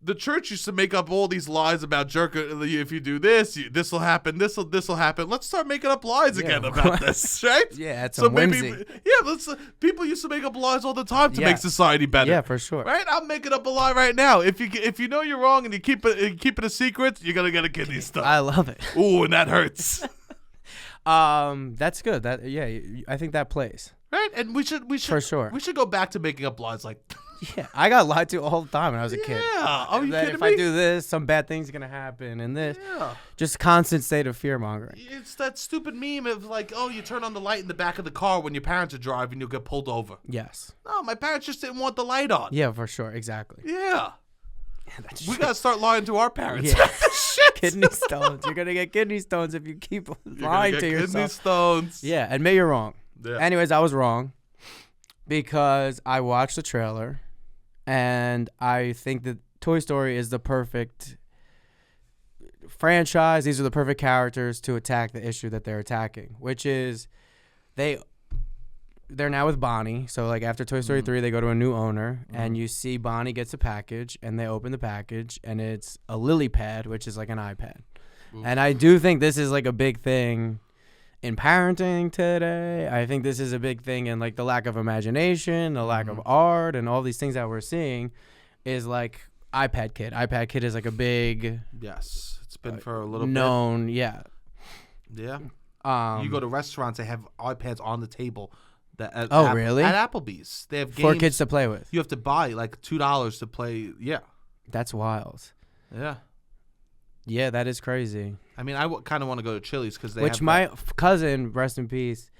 the church used to make up all these lies about if you do this, this will happen, this will happen. Let's start making up lies again about this, right? Yeah, it's some whimsy. People used to make up lies all the time to make society better. Yeah, for sure. Right? I'm making up a lie right now. If you know you're wrong and you keep it a secret, you're gonna get a kidney stone. I love it. Ooh, and that hurts. That's good. I think that plays. Right? And we should for sure. We should go back to making up lies like. Yeah, I got lied to all the time when I was a kid. Yeah. Are you kidding if me? I do this, some bad thing's going to happen, and this. Yeah. Just constant state of fear-mongering. It's that stupid meme of like, oh, you turn on the light in the back of the car when your parents are driving, you'll get pulled over. Yes. No, my parents just didn't want the light on. Yeah, for sure. Exactly. Yeah. We got to start lying to our parents. Yeah. Shit. Kidney stones. You're going to get kidney stones if you keep lying to yourself. Kidney stones. Yeah, admit you're wrong. Yeah. Anyways, I was wrong because I watched the trailer. And I think that Toy Story is the perfect franchise. These are the perfect characters to attack the issue that they're attacking, which is they're now with Bonnie. So, like, after Toy Story 3, they go to a new owner, and you see Bonnie gets a package, and they open the package, and it's a lily pad, which is like an iPad. And I do think this is, like, a big thing in parenting today. I think this is a big thing in, like, the lack of imagination, the lack of art, and all these things that we're seeing is, like, iPad Kid. iPad Kid is, like, a big... Yes. It's been for a little known, bit. Yeah. Yeah. You go to restaurants, they have iPads on the table. Really? At Applebee's. They have games. For kids to play with. You have to buy, like, $2 to play. Yeah. That's wild. Yeah. Yeah, that is crazy. I mean, I kind of want to go to Chili's because they Which my cousin, rest in peace,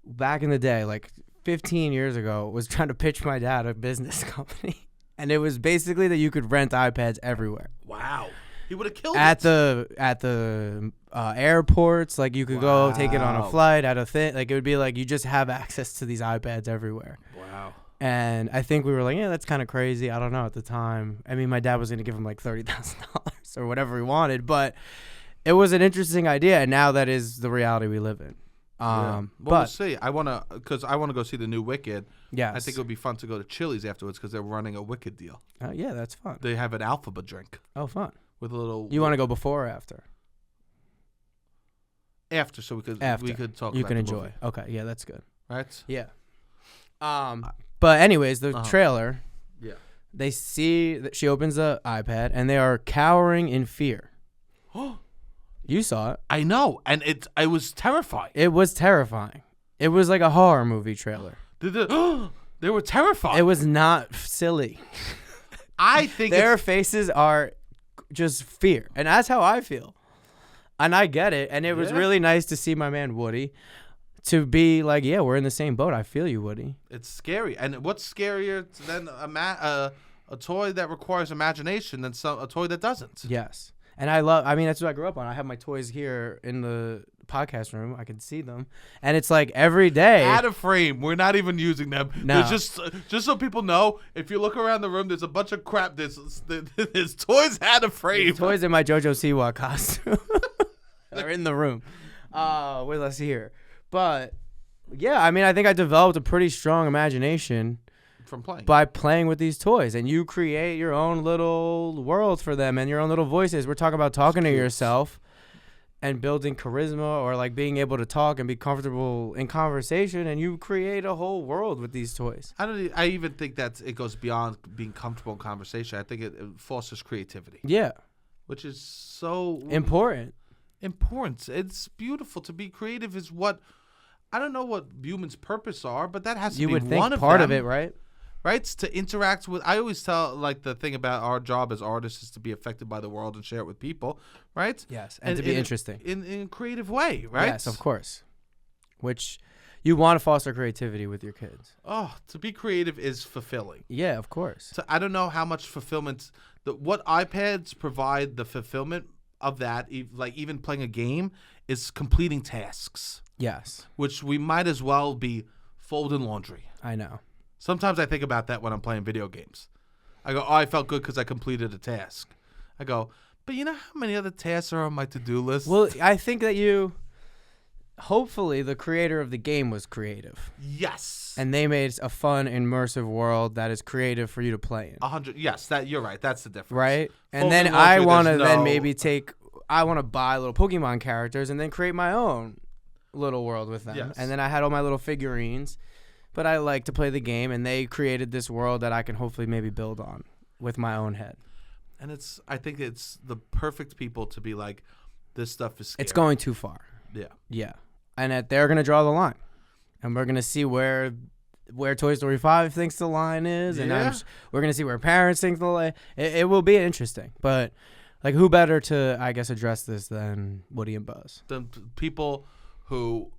back in the day, like 15 years ago, was trying to pitch my dad a business company. And it was basically that you could rent iPads everywhere. Wow. He would have killed at the airports. Like, you could go take it on a flight, at a thing. Like, it would be like you just have access to these iPads everywhere. Wow. And I think we were like, yeah, that's kind of crazy. I don't know at the time. I mean, my dad was going to give him like $30,000 or whatever he wanted, but it was an interesting idea. And now that is the reality we live in. Well, we'll see. I want to go see the new Wicked. Yes. I think it would be fun to go to Chili's afterwards because they're running a Wicked deal. Yeah, that's fun. They have an Alphaba drink. Oh, fun. With a little. You want to go before or after? After, so we could talk. You about can the enjoy. movie. Okay, yeah, that's good. Right. Yeah. But anyways, the trailer. Yeah. They see that she opens the iPad and they are cowering in fear. You saw it. I know, and it was terrifying. It was terrifying. It was like a horror movie trailer. They were terrifying. It was not silly. I think their faces are just fear, and that's how I feel. And I get it. And it was really nice to see my man Woody. To be like, yeah, we're in the same boat. I feel you, Woody. It's scary. And what's scarier than a toy that requires imagination than a toy that doesn't? Yes. And that's what I grew up on. I have my toys here in the podcast room. I can see them. And it's like every day. Out of frame. We're not even using them. No. There's just so people know, if you look around the room, there's a bunch of crap. There's toys out of frame. There's toys in my JoJo Siwa costume. They're in the room with us here. But, yeah, I mean, I think I developed a pretty strong imagination from playing by playing with these toys. And you create your own little worlds for them and your own little voices. We're talking about talking to yourself and building charisma or like being able to talk and be comfortable in conversation, and you create a whole world with these toys. I even think that it goes beyond being comfortable in conversation. I think it fosters creativity. Yeah. Which is so important. It's beautiful. To be creative is what, I don't know what humans' purpose are, but that has to be one of them. You would think part of it, right? Right? It's to interact with, I always tell, like, the thing about our job as artists is to be affected by the world and share it with people, right? Yes, and to be interesting. In a creative way, right? Yes, of course. Which you want to foster creativity with your kids. Oh, to be creative is fulfilling. Yeah, of course. So I don't know how much fulfillment, what iPads provide the fulfillment of that, like even playing a game, is completing tasks. Yes. Which we might as well be folding laundry. I know. Sometimes I think about that when I'm playing video games. I go, oh, I felt good because I completed a task. I go, but you know how many other tasks are on my to-do list? Well, I think that hopefully the creator of the game was creative. Yes. And they made a fun, immersive world that is creative for you to play in. 100. Yes, you're right. That's the difference. Right? And then I want to I want to buy little Pokemon characters and then create my own little world with them. Yes. And then I had all my little figurines. But I like to play the game, and they created this world that I can hopefully maybe build on with my own head. And I think it's the perfect people to be like, this stuff is scary. It's going too far. Yeah. Yeah. And they're going to draw the line. And we're going to see where Toy Story 5 thinks the line is. And we're going to see where parents think the line. It will be interesting. But, like, who better to, I guess, address this than Woody and Buzz? The people who...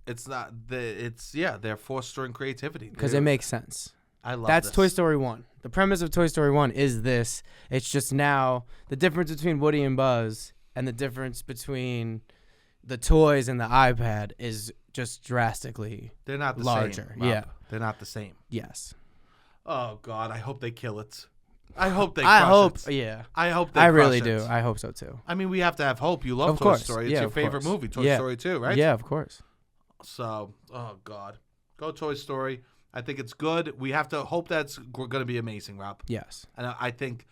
they're fostering creativity. Because it makes sense. I love That's this. Toy Story 1. The premise of Toy Story 1 is this. It's just now the difference between Woody and Buzz and the difference between the toys and the iPad is just drastically They're not the larger. Same, Rob. Yeah. They're not the same. Yes. Oh, God. I hope they kill it. I hope they crush it. Yeah. I hope they I crush really it. do. I hope so, too. I mean, we have to have hope. You love of Toy course. Story. It's your favorite movie, Toy Story 2, right? Yeah, of course. So, oh, God. Go Toy Story. I think it's good. We have to hope that's going to be amazing, Rob. Yes. And I think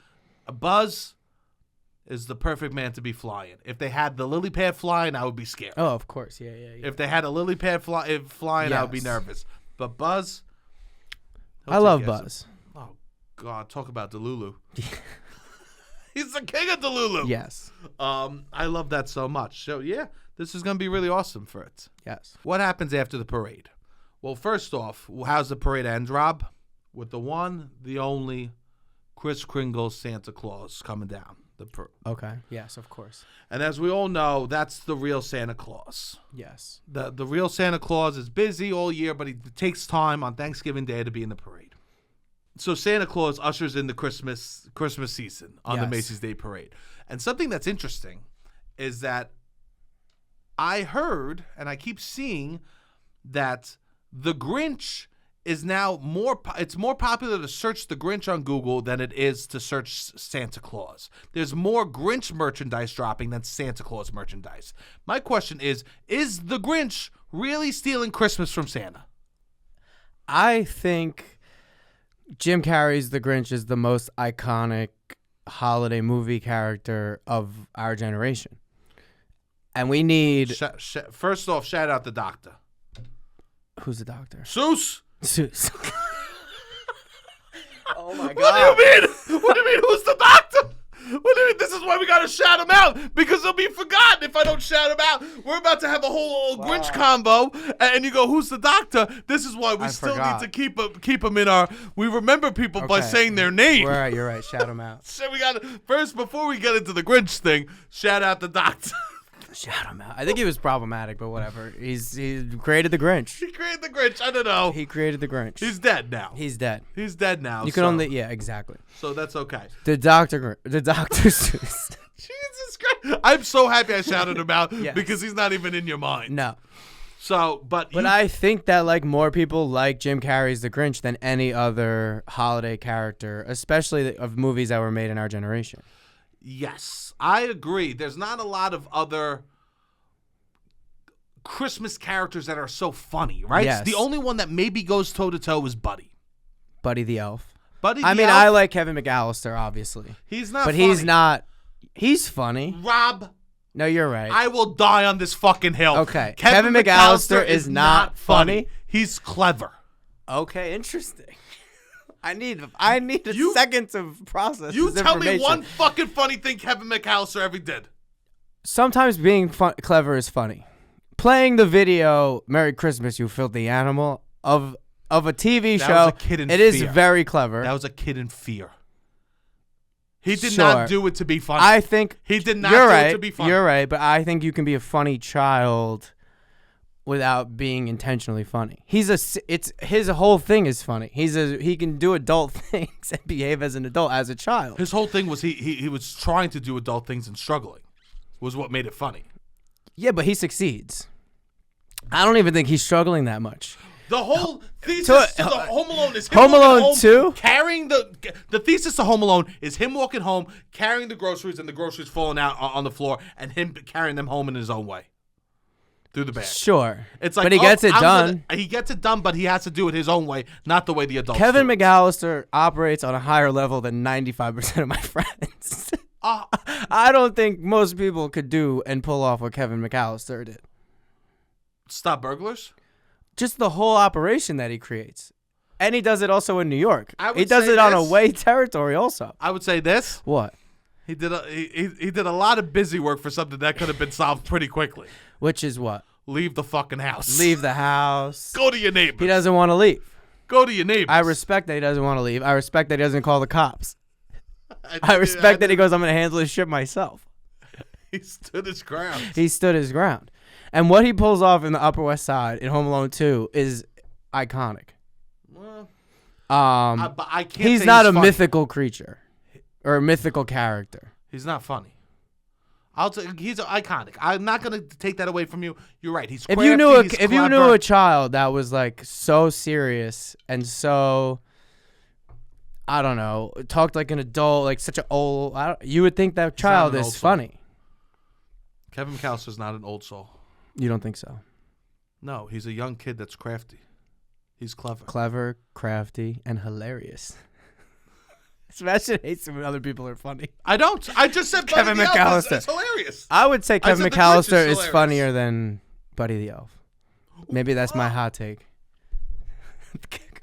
Buzz is the perfect man to be flying. If they had the lily pad flying, I would be scared. Oh, of course. Yeah. If they had a lily pad flying, I would be nervous. But Buzz... I love Buzz. Oh, God. Talk about Delulu. He's the king of Delulu. Yes. I love that so much. So, yeah, this is going to be really awesome for it. Yes. What happens after the parade? Well, first off, how's the parade end, Rob? With the one, the only, Kris Kringle Santa Claus coming down. Okay. Yes, of course. And as we all know, that's the real Santa Claus. Yes. The real Santa Claus is busy all year, but he takes time on Thanksgiving Day to be in the parade. So Santa Claus ushers in the Christmas season on the Macy's Day Parade. And something that's interesting is that I heard, and I keep seeing, that the Grinch is now it's more popular to search the Grinch on Google than it is to search Santa Claus. There's more Grinch merchandise dropping than Santa Claus merchandise. My question is the Grinch really stealing Christmas from Santa? I think Jim Carrey's The Grinch is the most iconic holiday movie character of our generation. And we need... First off, shout out the doctor. Who's the doctor? Seuss. Oh my God! What do you mean? What do you mean? Who's the doctor? What do you mean? This is why we gotta shout him out, because he'll be forgotten if I don't shout him out. We're about to have a whole old Grinch combo, and you go, "Who's the doctor?" This is why we still need to keep him in our. We remember people by saying their name. You're right. Shout him out. So we got first before we get into the Grinch thing. Shout out the doctor. Shout him out. I think he was problematic, but whatever. He created the Grinch. He created the Grinch. I don't know. He created the Grinch. He's dead now. He's dead. He's dead now. You can only exactly. So that's okay. The doctor Seuss. Jesus Christ! I'm so happy I shouted him out because he's not even in your mind. No. So, but I think that like more people like Jim Carrey's The Grinch than any other holiday character, especially of movies that were made in our generation. Yes, I agree. There's not a lot of other Christmas characters that are so funny, right? Yes. The only one that maybe goes toe-to-toe is Buddy. Buddy the Elf. I like Kevin McAllister, obviously. He's not But funny. he's not. He's funny. Rob, No, you're right. I will die on this fucking hill. Okay. Kevin McAllister is not funny. He's clever. Okay, interesting. I need a second to process You this tell me information. one fucking funny thing Kevin McAllister ever did. Sometimes being clever is funny. Playing the video "Merry Christmas, You Filthy Animal" of a TV show. Was a kid in it fear. Is very clever. That was a kid in fear. He did not do it to be funny. I think he did not do it to be funny. You're right, but I think you can be a funny child without being intentionally funny. It's his whole thing is funny. He can do adult things and behave as an adult as a child. His whole thing was he was trying to do adult things and struggling. Was what made it funny. Yeah, but he succeeds. I don't even think he's struggling that much. The whole thesis to the Home Alone is him Home Alone home, 2? Carrying the thesis to Home Alone is him walking home, carrying the groceries, and the groceries falling out on the floor, and him carrying them home in his own way. Through the bag. Sure. It's like, but he gets it done. He gets it done, but he has to do it his own way, not the way the adults Kevin do it. McAllister operates on a higher level than 95% of my friends. I don't think most people could do and pull off what Kevin McAllister did. Stop burglars? Just the whole operation that he creates. And he does it also in New York. He does it on away territory also. I would say this. What? He did a lot of busy work for something that could have been solved pretty quickly. Which is what? Leave the fucking house. Leave the house. Go to your neighbors. He doesn't want to leave. Go to your neighbors. I respect that he doesn't want to leave. I respect that he doesn't call the cops. I respect that he goes, I'm going to handle this shit myself. He stood his ground. He stood his ground. And what he pulls off in the Upper West Side in Home Alone 2 is iconic. Well, but I can't he's say not he's a funny. mythical creature or a mythical character. He's not funny. He's iconic. I'm not gonna take that away from you. You're right. He's crafty, if you knew a child that was like so serious and so, I don't know, talked like an adult, like such an old, you would think that child is funny. Kevin McAllister's not an old soul. You don't think so? No, he's a young kid that's crafty. He's clever. Clever, crafty, and hilarious. Sebastian hates when other people are funny. I don't. I just said Kevin Buddy the Elf. McAllister. That's hilarious. I would say Kevin McAllister is hilarious. funnier than Buddy the Elf. Maybe that's my hot take.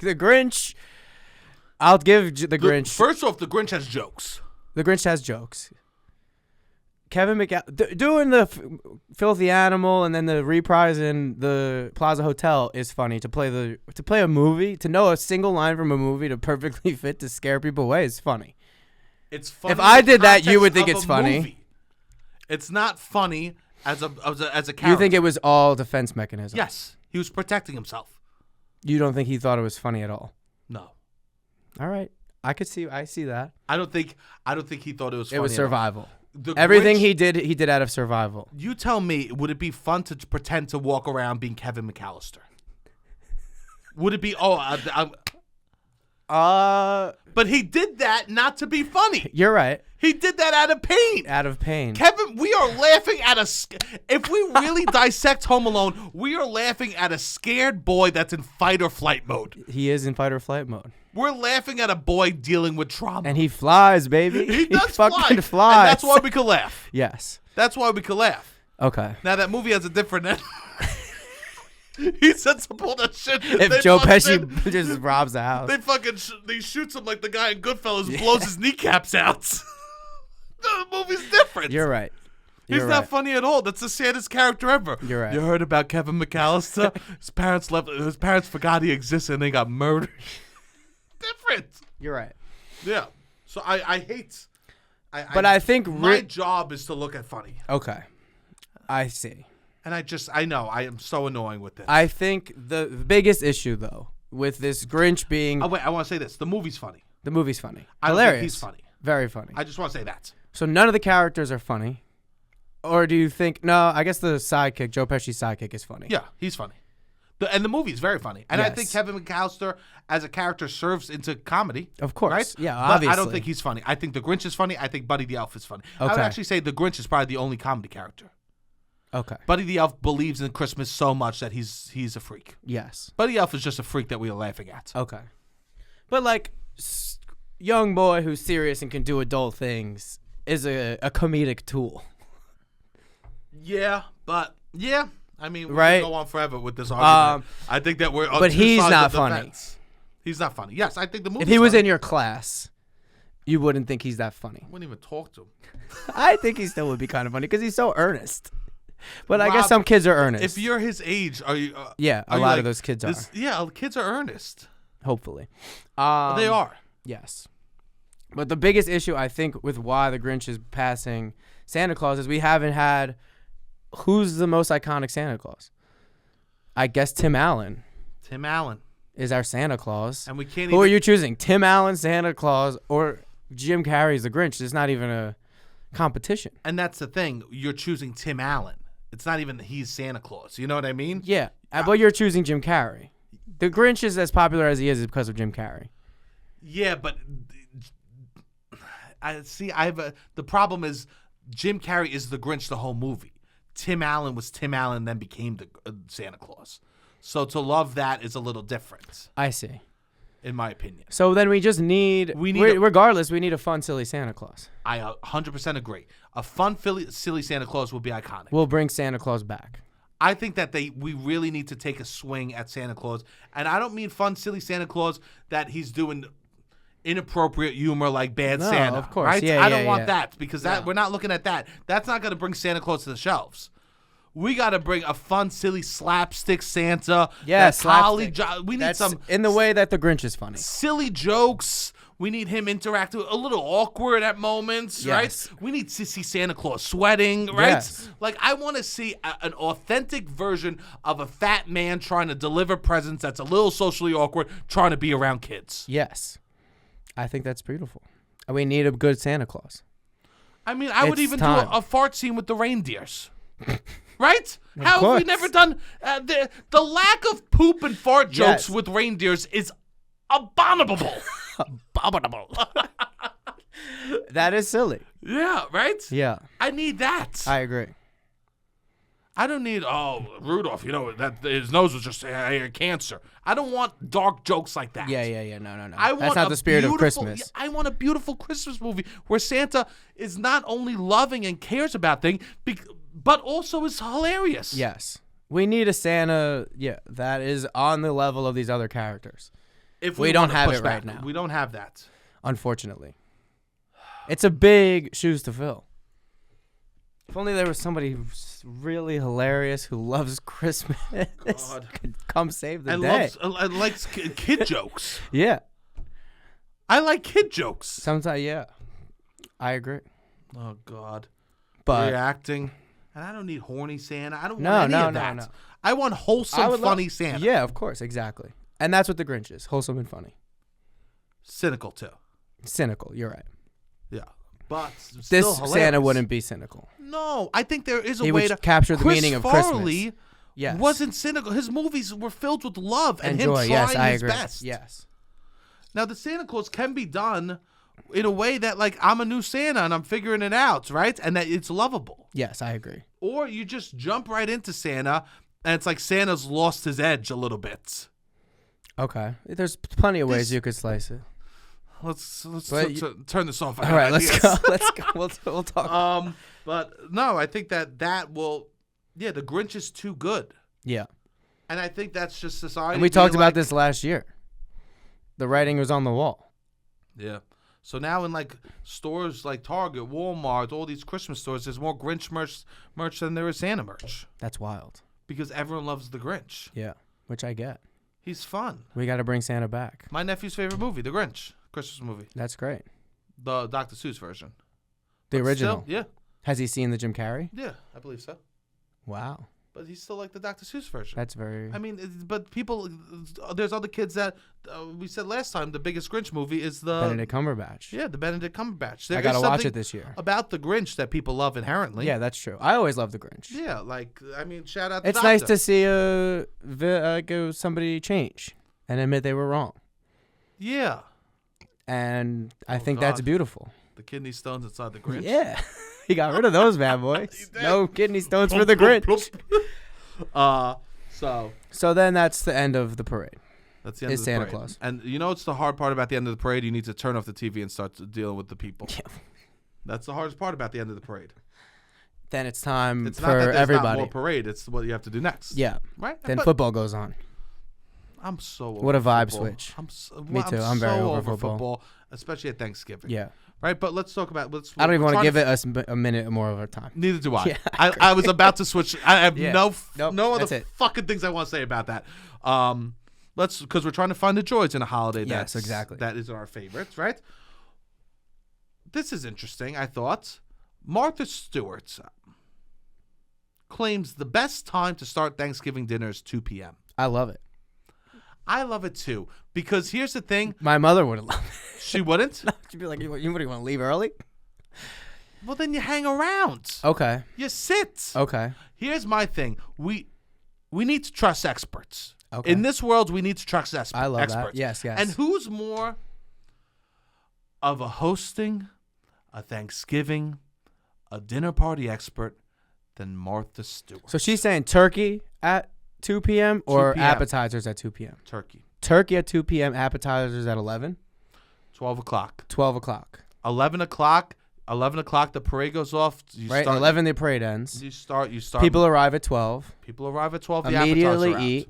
The Grinch. I'll give the Grinch. First off, the Grinch has jokes. The Grinch has jokes. Kevin McAllister doing the filthy animal and then the reprise in the Plaza Hotel is funny. To play a movie, to know a single line from a movie to perfectly fit to scare people away is funny. It's funny. If I did that, you would think it's funny. Movie. It's not funny as a character. You think it was all defense mechanism? Yes, he was protecting himself. You don't think he thought it was funny at all? No. All right, I see that. I don't think he thought it was funny. It was survival. Everything he did out of survival. You tell me, would it be fun to pretend to walk around being Kevin McAllister? Would it be? But he did that not to be funny. You're right. He did that out of pain. Out of pain. Kevin, we are laughing at if we really dissect Home Alone, we are laughing at a scared boy that's in fight or flight mode. He is in fight or flight mode. We're laughing at a boy dealing with trauma. And he flies, baby. He does fucking flies. And that's why we can laugh. Yes. That's why we can laugh. Okay. Now that movie has a different end. He sets up all that shit. If Joe Pesci just robs the house. They fucking he shoots him like the guy in Goodfellas blows his kneecaps out. The movie's different. You're right. He's not funny at all. That's the saddest character ever. You're right. You heard about Kevin McAllister? His parents forgot he existed and they got murdered. Different. You're right. Yeah. So I hate. I think my job is to look at funny. Okay. I see. And I know I am so annoying with this. I think the biggest issue though with this Grinch being. Oh wait, I want to say this. The movie's funny. The movie's funny. I don't Hilarious. think he's funny. Very funny. I just want to say that. So none of the characters are funny, or do you think? No, I guess the sidekick, Joe Pesci's sidekick, is funny. Yeah, he's funny. And the movie's very funny. And yes. I think Kevin McAllister as a character serves into comedy. Of course. Right? Yeah, but obviously. I don't think he's funny. I think the Grinch is funny. I think Buddy the Elf is funny. Okay. I would actually say the Grinch is probably the only comedy character. Okay. Buddy the Elf believes in Christmas so much that he's a freak. Yes. Buddy the Elf is just a freak that we are laughing at. Okay. But like, young boy who's serious and can do adult things is a comedic tool. Yeah, but yeah. I mean, we Right? can go on forever with this argument. I think that we're on But two he's sides not of the funny. fence. He's not funny. Yes, I think the movie. If he was in your class, you wouldn't think he's that funny. I wouldn't even talk to him. I think he still would be kind of funny because he's so earnest. But I guess Rob, some kids are earnest. If you're his age, are you? Yeah, a lot of those kids are. Yeah, kids are earnest. Hopefully. They are. Yes. But the biggest issue, I think, with why the Grinch is passing Santa Claus is we haven't had who's the most iconic Santa Claus? I guess Tim Allen. Tim Allen is our Santa Claus. And we can't Who are you choosing? Tim Allen, Santa Claus, or Jim Carrey's the Grinch? There's not even a competition. And that's the thing. You're choosing Tim Allen. It's not even he's Santa Claus. You know what I mean? Yeah. But you're choosing Jim Carrey. The Grinch is as popular as he is because of Jim Carrey. Yeah, but the problem is Jim Carrey is the Grinch the whole movie. Tim Allen was Tim Allen, then became the Santa Claus. So to love that is a little different. I see. In my opinion. So then we just need, regardless, we need a fun, silly Santa Claus. I 100% agree. A fun, silly Santa Claus will be iconic. We'll bring Santa Claus back. I think that we really need to take a swing at Santa Claus. And I don't mean fun, silly Santa Claus that he's doing inappropriate humor like Bad Santa. Of course. Right? Yeah, I don't want that because we're not looking at that. That's not going to bring Santa Claus to the shelves. We got to bring a fun, silly slapstick Santa. Yeah, slapstick. We need some in the way that the Grinch is funny. Silly jokes. We need him interacting, a little awkward at moments, right? We need to see Santa Claus sweating, right? Yes. Like, I want to see an authentic version of a fat man trying to deliver presents that's a little socially awkward, trying to be around kids. Yes. I think that's beautiful. We need a good Santa Claus. I mean, I would even do a fart scene with the reindeers. Right? How have we never done the lack of poop and fart jokes with reindeers is abominable. Abominable. That is silly. Yeah, right? Yeah. I need that. I agree. I don't need Rudolph, that his nose was just cancer. I don't want dark jokes like that. Yeah. No. That's not the spirit of Christmas. I want a beautiful Christmas movie where Santa is not only loving and cares about things, but also is hilarious. Yes. We need a Santa, that is on the level of these other characters. If we don't have it right now. We don't have that. Unfortunately. It's a big shoes to fill. If only there was somebody who's really hilarious who loves Christmas. God. Could come save the day. And likes kid jokes. Yeah. I like kid jokes. Sometimes, yeah. I agree. Oh, God. But reacting. And I don't need horny Santa. I don't want any of that. No. I want wholesome, funny Santa. Yeah, of course. Exactly. And that's what the Grinch is. Wholesome and funny. Cynical, too. Cynical. You're right. Yeah. But this hilarious. Santa wouldn't be cynical. No. I think there is a he way would to capture the meaning of Farley Christmas. wasn't cynical. His movies were filled with love and joy. him trying his best. Yes. Now, the Santa Claus can be done in a way that, like, I'm a new Santa and I'm figuring it out, right? And that it's lovable. Yes, I agree. Or you just jump right into Santa and it's like Santa's lost his edge a little bit. Okay. There's plenty of ways you could slice it. Let's turn this off. All right, let's go. Let's go. We'll talk. But no, I think that will, the Grinch is too good. Yeah. And I think that's just society. And we talked about this last year. The writing was on the wall. Yeah. So now in like stores like Target, Walmart, all these Christmas stores, there's more Grinch merch than there is Santa merch. That's wild. Because everyone loves the Grinch. Yeah, which I get. He's fun. We got to bring Santa back. My nephew's favorite movie, The Grinch, Christmas movie. That's great. The Dr. Seuss version. The original? Still, yeah. Has he seen the Jim Carrey? Yeah, I believe so. Wow. But he's still like the Dr. Seuss version. That's very... I mean, but people... There's other kids that... we said last time the biggest Grinch movie is the... Benedict Cumberbatch. Yeah, the Benedict Cumberbatch. I got to watch it this year. About the Grinch that people love inherently. Yeah, that's true. I always love the Grinch. Yeah, like, I mean, shout out to It's nice to see somebody change and admit they were wrong. Yeah. And I think that's beautiful. The kidney stones inside the Grinch. Yeah. He got rid of those bad boys. No kidney stones for the Grinch. So then that's the end of the parade. That's the end of the Santa parade. Claus. And you know what's the hard part about the end of the parade? You need to turn off the TV and start dealing with the people. Yeah. That's the hardest part about the end of the parade. then it's time It's for not that there's everybody. not more parade. It's what you have to do next. Yeah. Right. Then But football goes on. I'm so over What a vibe football. switch. Me too. I'm very over football. especially at Thanksgiving. Yeah. Right. But let's talk about. I don't even want to give it a minute more of our time. Neither do I. Yeah, I was about to switch. I have Yeah. no Nope, other fucking things I want to say about that. Because we're trying to find the joys in a holiday. Yes, exactly. That is our favorites, right? This is interesting. I thought Martha Stewart claims the best time to start Thanksgiving dinner is 2 p.m. I love it. I love it too because here's the thing. My mother would love it. She wouldn't. She'd be like, "You want to leave early?" Well, then you hang around. Okay. You sit. Okay. Here's my thing. We need to trust experts. Okay. In this world, we need to trust experts. I love that. Yes. And who's more of a hosting, a Thanksgiving, a dinner party expert than Martha Stewart? So she's saying turkey at 2 p.m. or 2 p.m. appetizers at 2 p.m. Turkey. Turkey at 2 p.m. Appetizers at 11. 12 o'clock. 12 o'clock. 11 o'clock. 11 o'clock. The parade goes off. Right. 11 the parade ends. You start. People arrive at 12. People arrive at 12. Immediately the appetizers are eat. out.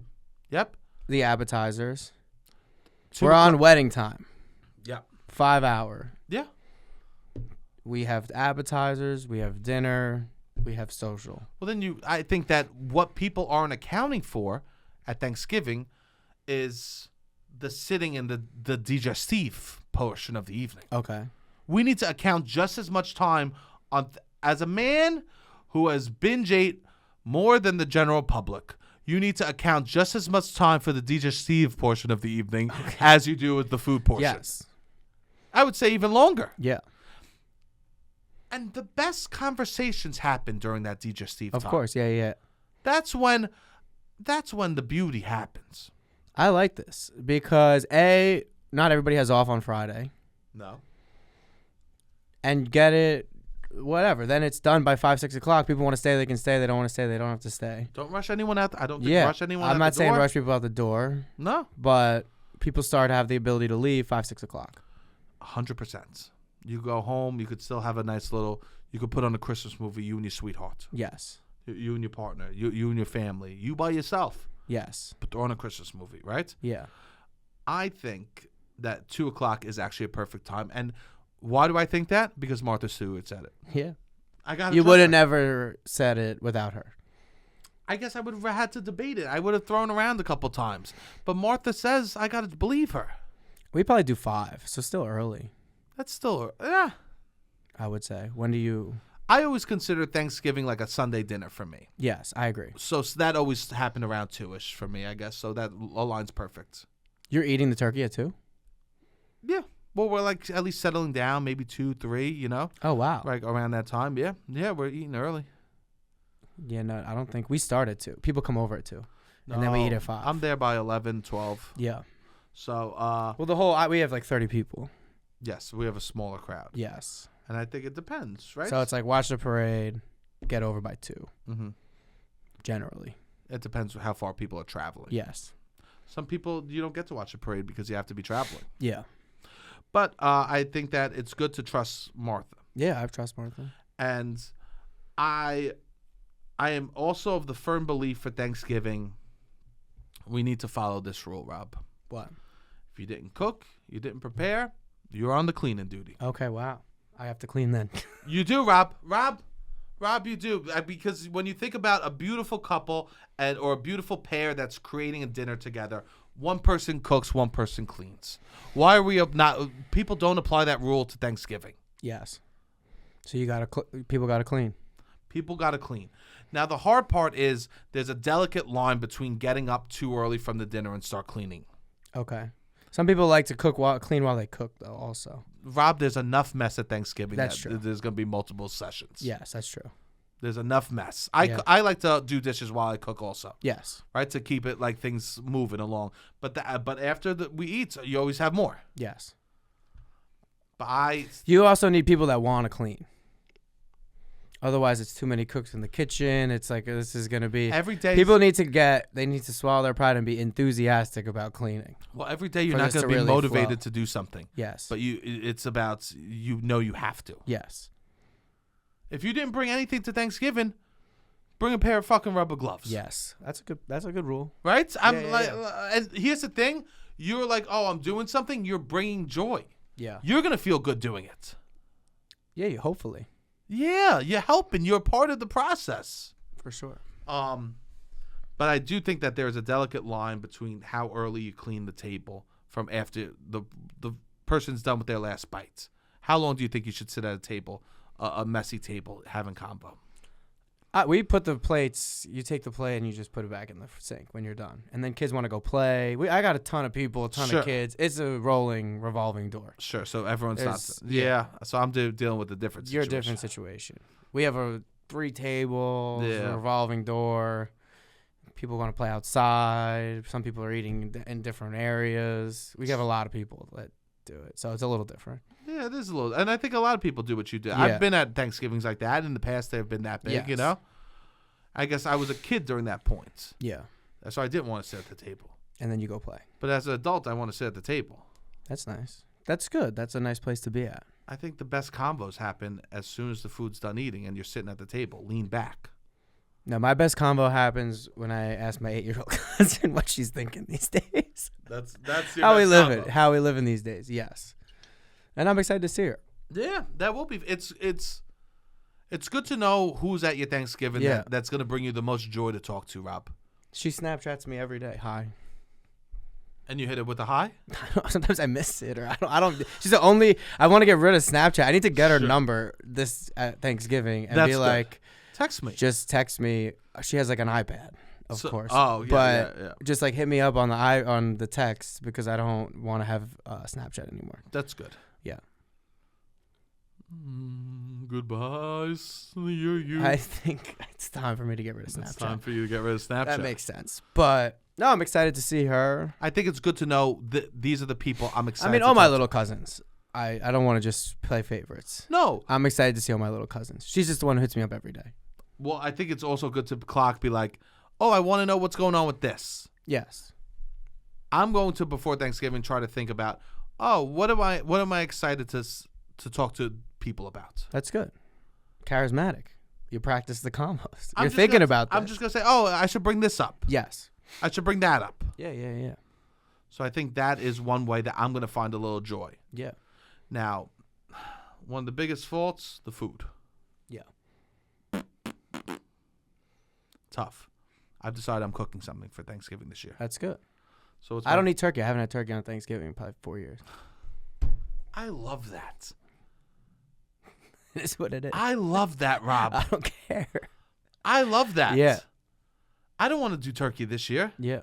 Yep. The appetizers. 2 We're o'clock. on wedding time. Yep. 5 hour. Yeah. We have appetizers. We have dinner. We have social. Well, then I think that what people aren't accounting for at Thanksgiving is the sitting in the digestive portion of the evening. Okay. We need to account just as much time on as a man who has binge ate more than the general public. You need to account just as much time for the digestive portion of the evening as you do with the food portion. Yes. I would say even longer. Yeah. And the best conversations happen during that digestive time. Of course. Yeah. That's when the beauty happens. I like this because not everybody has off on Friday. No. And get it, whatever. Then it's done by 5, 6 o'clock. People want to stay, they can stay. They don't want to stay, they don't have to stay. Don't rush anyone out. I don't think rush anyone out the door. I'm not saying rush people out the door. No. But people start to have the ability to leave 5, 6 o'clock. 100%. You go home, you could still have a nice little, you could put on a Christmas movie, you and your sweetheart. Yes. You and your partner, you and your family, you by yourself. Yes. But throw on a Christmas movie, right? Yeah. I think that 2 o'clock is actually a perfect time. And why do I think that? Because Martha Stewart said it. Yeah. You would have never said it without her. I guess I would have had to debate it. I would have thrown around a couple times. But Martha says I got to believe her. We probably do 5, so still early. That's still, yeah. I would say. When do you? I always consider Thanksgiving like a Sunday dinner for me. Yes, I agree. So that always happened around 2-ish for me, I guess. So that aligns perfect. You're eating the turkey at 2? Yeah. Well, we're like at least settling down, maybe 2, 3, you know? Oh, wow. Like around that time. Yeah. Yeah, we're eating early. Yeah, no, I don't think. We start at 2. People come over at 2. And then we eat at 5. I'm there by 11, 12. Yeah. So, well, we have like 30 people. yes, we have a smaller crowd. Yes. And I think it depends, right? So it's like watch the parade, get over by 2. Mm-hmm. Generally. It depends how far people are traveling. Yes. Some people, you don't get to watch a parade because you have to be traveling. Yeah. But I think that it's good to trust Martha. Yeah, I trust Martha. And I am also of the firm belief for Thanksgiving, we need to follow this rule, Rob. What? If you didn't cook, you didn't prepare, you're on the cleaning duty. Okay, wow. I have to clean then. You do, Rob. Rob, you do. Because when you think about a beautiful couple or a beautiful pair that's creating a dinner together, one person cooks, one person cleans. Why are we not? People don't apply that rule to Thanksgiving. Yes. So people got to clean. People got to clean. Now, the hard part is there's a delicate line between getting up too early from the dinner and start cleaning. Okay. Some people like to clean while they cook, though, also. Rob, there's enough mess at Thanksgiving. That's true. There's going to be multiple sessions. Yes, that's true. There's enough mess. Yeah. I like to do dishes while I cook also. Yes. Right, to keep it like things moving along. But after we eat, you always have more. Yes. But you also need people that want to clean. Otherwise, it's too many cooks in the kitchen. It's like this is going to be every day. People need to swallow their pride and be enthusiastic about cleaning. Well, every day you're not going to be motivated to do something. Yes. But it's about you have to. Yes. If you didn't bring anything to Thanksgiving, bring a pair of fucking rubber gloves. Yes, that's a good rule. Right? And here's the thing. You're like, oh, I'm doing something. You're bringing joy. Yeah. You're going to feel good doing it. Yeah, hopefully. Yeah, you're helping. You're part of the process. For sure. But I do think that there's a delicate line between how early you clean the table from after the person's done with their last bites. How long do you think you should sit at a table, a messy table, having combo? We put the plates. You take the plate and you just put it back in the sink when you're done. And then kids want to go play. I got a ton of people, a ton of kids. It's a revolving door. Sure. So everyone's not. Yeah. So I'm dealing with a different situation. You're a different situation. We have 3 tables, a revolving door. People want to play outside. Some people are eating in different areas. We have a lot of people that do it. So it's a little different. Yeah, it is a little. And I think a lot of people do what you do. Yeah. I've been at Thanksgivings like that. In the past, they've been that big, you know? I guess I was a kid during that point. Yeah. So I didn't want to sit at the table. And then you go play. But as an adult, I want to sit at the table. That's nice. That's good. That's a nice place to be at. I think the best combos happen as soon as the food's done eating and you're sitting at the table. Lean back. No, my best combo happens when I ask my 8-year-old cousin what she's thinking these days. That's your how best we live combo. it. How we live in these days. Yes. And I'm excited to see her. Yeah, that will be. It's good to know who's at your Thanksgiving. Yeah. That's going to bring you the most joy to talk to, Rob. She Snapchats me every day. Hi. And you hit it with a hi? Sometimes I miss it, or I don't. She's the only. I want to get rid of Snapchat. I need to get her number this at Thanksgiving and be like, text me. Just text me. She has like an iPad, of course. Oh, yeah. But just like hit me up on the text because I don't want to have Snapchat anymore. That's good. Yeah. Goodbye. You. I think it's time for me to get rid of Snapchat. It's time for you to get rid of Snapchat. That makes sense. But no, I'm excited to see her. I think it's good to know that these are the people I'm excited. I mean, all my little cousins. I don't want to just play favorites. No. I'm excited to see all my little cousins. She's just the one who hits me up every day. Well, I think it's also good to be like, oh, I want to know what's going on with this. Yes. I'm going to, before Thanksgiving, try to think about, oh, what am I excited to talk to people about? That's good. Charismatic. You practice the combos. You're thinking about this. I'm just going to say, oh, I should bring this up. Yes. I should bring that up. Yeah. So I think that is one way that I'm going to find a little joy. Yeah. Now, one of the biggest faults, the food. Yeah. Tough. I've decided I'm cooking something for Thanksgiving this year. That's good. So I don't eat turkey. I haven't had turkey on Thanksgiving in probably 4 years. I love that. It is what it is. I love that, Rob. I don't care. I love that. Yeah. I don't want to do turkey this year. Yeah.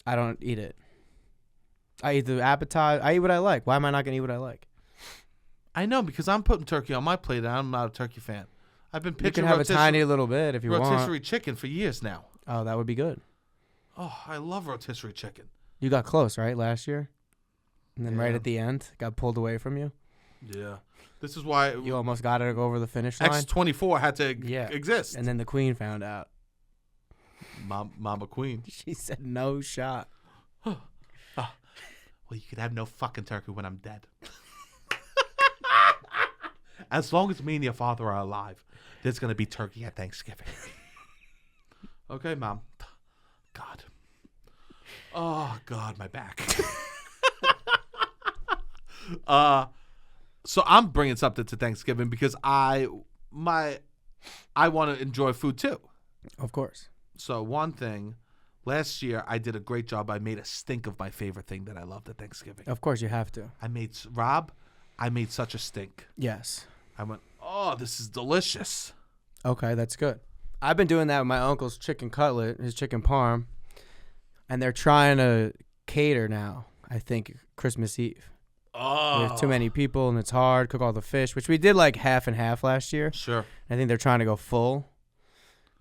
I don't eat it. I eat the appetizer. I eat what I like. Why am I not going to eat what I like? I know, because I'm putting turkey on my plate and I'm not a turkey fan. I've been pitching You can have a tiny little bit if you want. rotisserie chicken for years now. Oh, that would be good. Oh, I love rotisserie chicken. You got close, right, last year? And then right at the end, got pulled away from you? Yeah. This is why... You almost got to go over the finish line? X-24 had to exist. And then the queen found out. Mama Queen. She said no shot. Well, you could have no fucking turkey when I'm dead. As long as me and your father are alive, there's going to be turkey at Thanksgiving. Okay, Mom. God. Oh, God, my back. So I'm bringing something to Thanksgiving because I want to enjoy food too. Of course. So one thing, last year I did a great job. I made a stink of my favorite thing that I loved at Thanksgiving. Of course you have to. I made such a stink. Yes. I went, oh, this is delicious. Okay, that's good. I've been doing that with my uncle's chicken cutlet, his chicken parm, and they're trying to cater now, I think, Christmas Eve. Oh. There's too many people, and it's hard. Cook all the fish, which we did like half and half last year. Sure. I think they're trying to go full.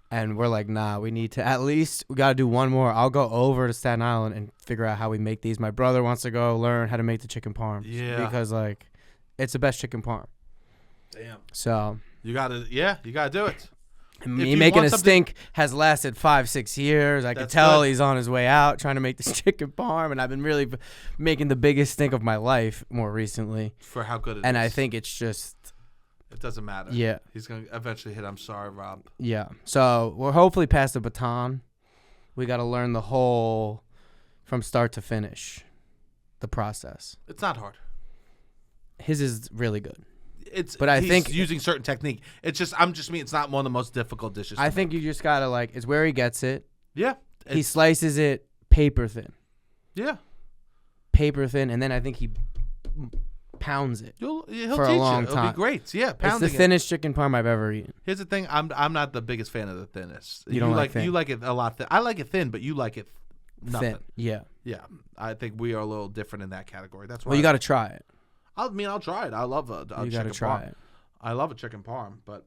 And we're like, nah, we need to we got to do one more. I'll go over to Staten Island and figure out how we make these. My brother wants to go learn how to make the chicken parm. Yeah. Because, like, it's the best chicken parm. Damn. So. You got to do it. Me making a stink has lasted 5-6 years. I could tell he's on his way out trying to make this chicken parm, and I've been really making the biggest stink of my life more recently. For how good it is. And I think it's just It doesn't matter. Yeah. He's going to eventually hit, I'm sorry, Rob. Yeah. So we're hopefully past the baton. We got to learn the whole, from start to finish, the process. It's not hard. His is really good. But I think using certain technique. It's not one of the most difficult dishes. I think you just got to, it's where he gets it. Yeah. He slices it paper thin. Yeah. Paper thin, and then I think he pounds it he'll for teach a long time. It'll be great. Yeah, it's the thinnest chicken parm I've ever eaten. Here's the thing: I'm not the biggest fan of the thinnest. You don't like thin. You like it a lot thin. I like it thin, but you like it nothing. Thin. Yeah. Yeah. I think we are a little different in that category. That's why. Well, you got to try it. I'll try it. I love a you chicken gotta try parm. it. I love a chicken parm, but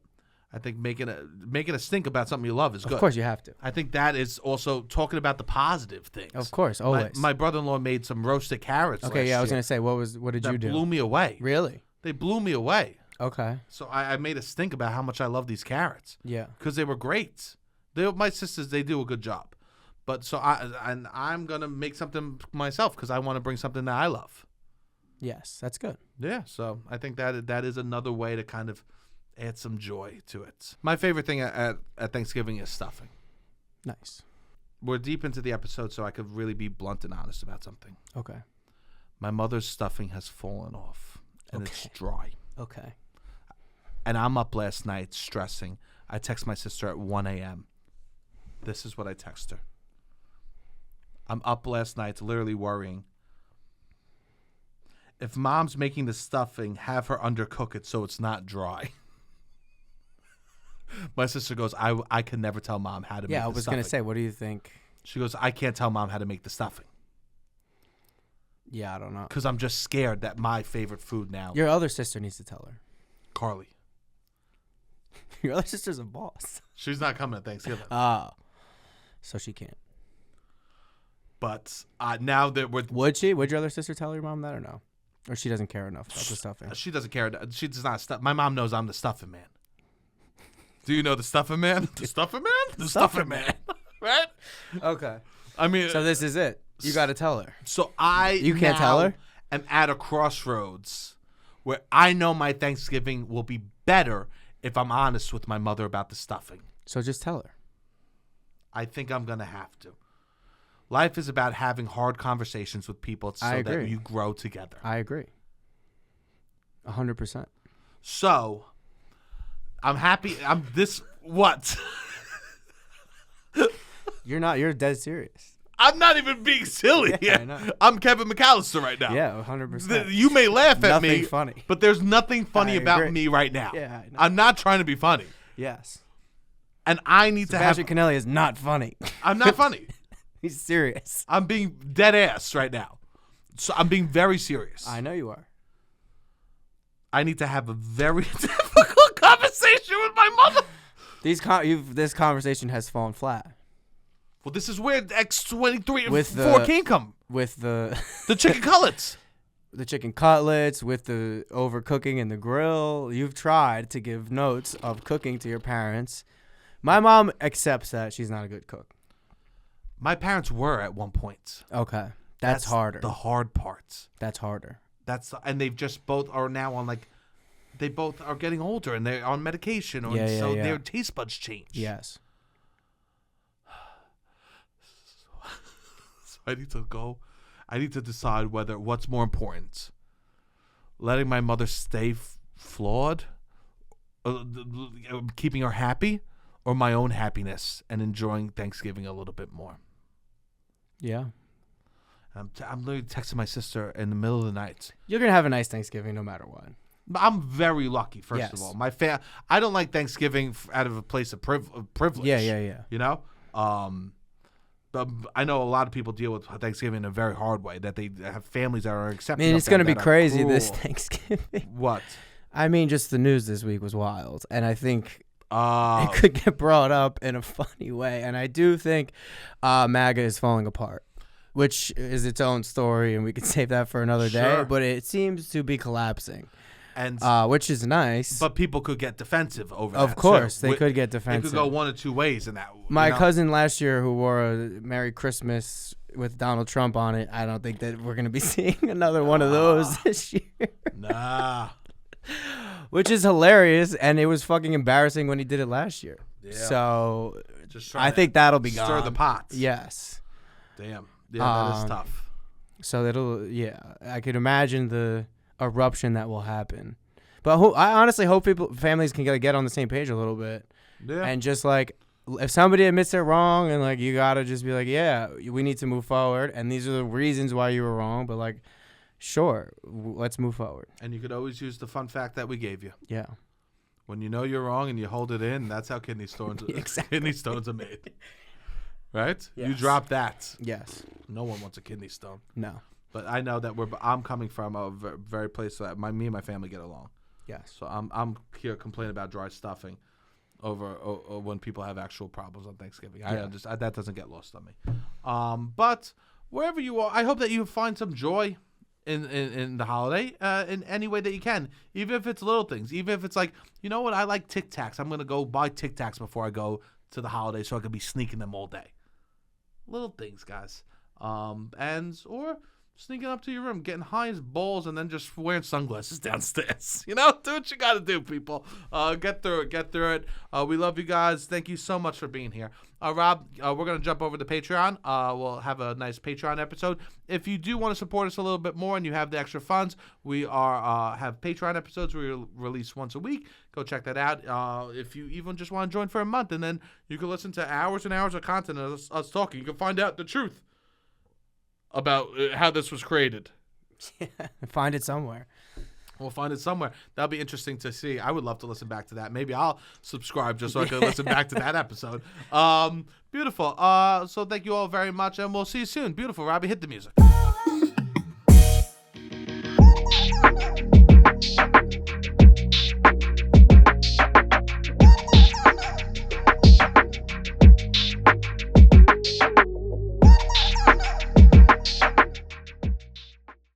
I think making a stink about something you love is good. Of course, you have to. I think that is also talking about the positive things. Of course, always. My brother-in-law made some roasted carrots. Okay, yeah, I was gonna say, what did you do? That blew me away. Really? They blew me away. Okay. So I made a stink about how much I love these carrots. Yeah. Because they were great. My sisters, they do a good job. But so I'm gonna make something myself because I want to bring something that I love. Yes, that's good. Yeah. So I think that is another way to kind of add some joy to it. My favorite thing at Thanksgiving is stuffing. Nice. We're deep into the episode, so I could really be blunt and honest about something. Okay. My mother's stuffing has fallen off, and it's dry. Okay. And I'm up last night stressing. I text my sister at 1 a.m. This is what I text her. I'm up last night literally worrying. If mom's making the stuffing, have her undercook it so it's not dry. My sister goes, I can never tell mom how to make the stuffing. Yeah, I was going to say, what do you think? She goes, I can't tell mom how to make the stuffing. Yeah, I don't know. Because I'm just scared that my favorite food now. Your other sister needs to tell her. Carly. Your other sister's a boss. She's not coming at Thanksgiving. Oh. So she can't. But now that we're... Would she? Would your other sister tell your mom that or no? Or she doesn't care enough about the stuffing? She doesn't care. She does not stuff. My mom knows I'm the stuffing man. Do you know the stuffing man? The stuffing man? The stuffing man. Right? Okay. I mean... So this is it. You got to tell her. So You can't tell her? I'm at a crossroads where I know my Thanksgiving will be better if I'm honest with my mother about the stuffing. So just tell her. I think I'm going to have to. Life is about having hard conversations with people so that you grow together. I agree. 100%. So, I'm happy. What? You're dead serious. I'm not even being silly. Yeah, I know. I'm Kevin McAllister right now. Yeah, 100%. You may laugh at nothing me. Funny. But there's nothing funny I about agree. me right now. Yeah, I know. I'm not trying to be funny. Yes. And I need Sebastian to have... Conelli is not funny. I'm not funny. He's serious. I'm being dead ass right now. So I'm being very serious. I know you are. I need to have a very difficult conversation with my mother. This conversation has fallen flat. Well, this is where X23 and With 14 come. With the chicken cutlets. The chicken cutlets, with the overcooking in the grill. You've tried to give notes of cooking to your parents. My mom accepts that she's not a good cook. My parents were at one point. Okay. That's harder. The hard parts. That's harder. And they've just both are now on they both are getting older and they're on medication. So their taste buds change. Yes. So I need to go. I need to decide what's more important. Letting my mother stay flawed, keeping her happy, or my own happiness and enjoying Thanksgiving a little bit more. Yeah. I'm literally texting my sister in the middle of the night. You're going to have a nice Thanksgiving no matter what. I'm very lucky, first of all. I don't like Thanksgiving out of a place of privilege. Yeah. You know? But I know a lot of people deal with Thanksgiving in a very hard way, that they have families that are accepting. Man, it's going to be crazy this Thanksgiving. What? I mean, just the news this week was wild. And I think it could get brought up in a funny way. And I do think MAGA is falling apart, which is its own story, and we can save that for another day. But it seems to be collapsing, and which is nice. But people could get defensive over that. Of course, they could get defensive. It could go one of two ways in that. My cousin last year who wore a Merry Christmas with Donald Trump on it, I don't think that we're going to be seeing another one of those this year. Nah. which is hilarious, and it was fucking embarrassing when he did it last year. Yeah. So I think that'll be gone. Stir the pot. Yes. Damn. Yeah, that is tough. So I could imagine the eruption that will happen. But I honestly hope families can get on the same page a little bit. Yeah. And just like, if somebody admits they're wrong, and like, you gotta just be like, yeah, we need to move forward, and these are the reasons why you were wrong, but like, sure, let's move forward. And you could always use the fun fact that we gave you. Yeah. When you know you're wrong and you hold it in, that's how kidney stones kidney stones are made. Right? Yes. You drop that. Yes. No one wants a kidney stone. No. But I know that I'm coming from a very place that me and my family get along. Yes. So I'm here complaining about dry stuffing over when people have actual problems on Thanksgiving. Yeah. That doesn't get lost on me. But wherever you are, I hope that you find some joy in the holiday in any way that you can, even if it's little things, even if it's like, you know what, I like Tic Tacs, I'm gonna go buy Tic Tacs before I go to the holiday so I can be sneaking them all day. Little things, guys. Or sneaking up to your room, getting high as balls, and then just wearing sunglasses downstairs. You know, do what you got to do, people. Get through it. We love you guys. Thank you so much for being here. Rob, we're going to jump over to Patreon. We'll have a nice Patreon episode. If you do want to support us a little bit more and you have the extra funds, we have Patreon episodes we release once a week. Go check that out. If you even just want to join for a month, and then you can listen to hours and hours of content of us talking. You can find out the truth about how this was created. Yeah, find it somewhere. We'll find it somewhere. That'll be interesting to see. I would love to listen back to that. Maybe I'll subscribe just so I can listen back to that episode. Beautiful. So thank you all very much, and we'll see you soon. Beautiful. Robbie, hit the music.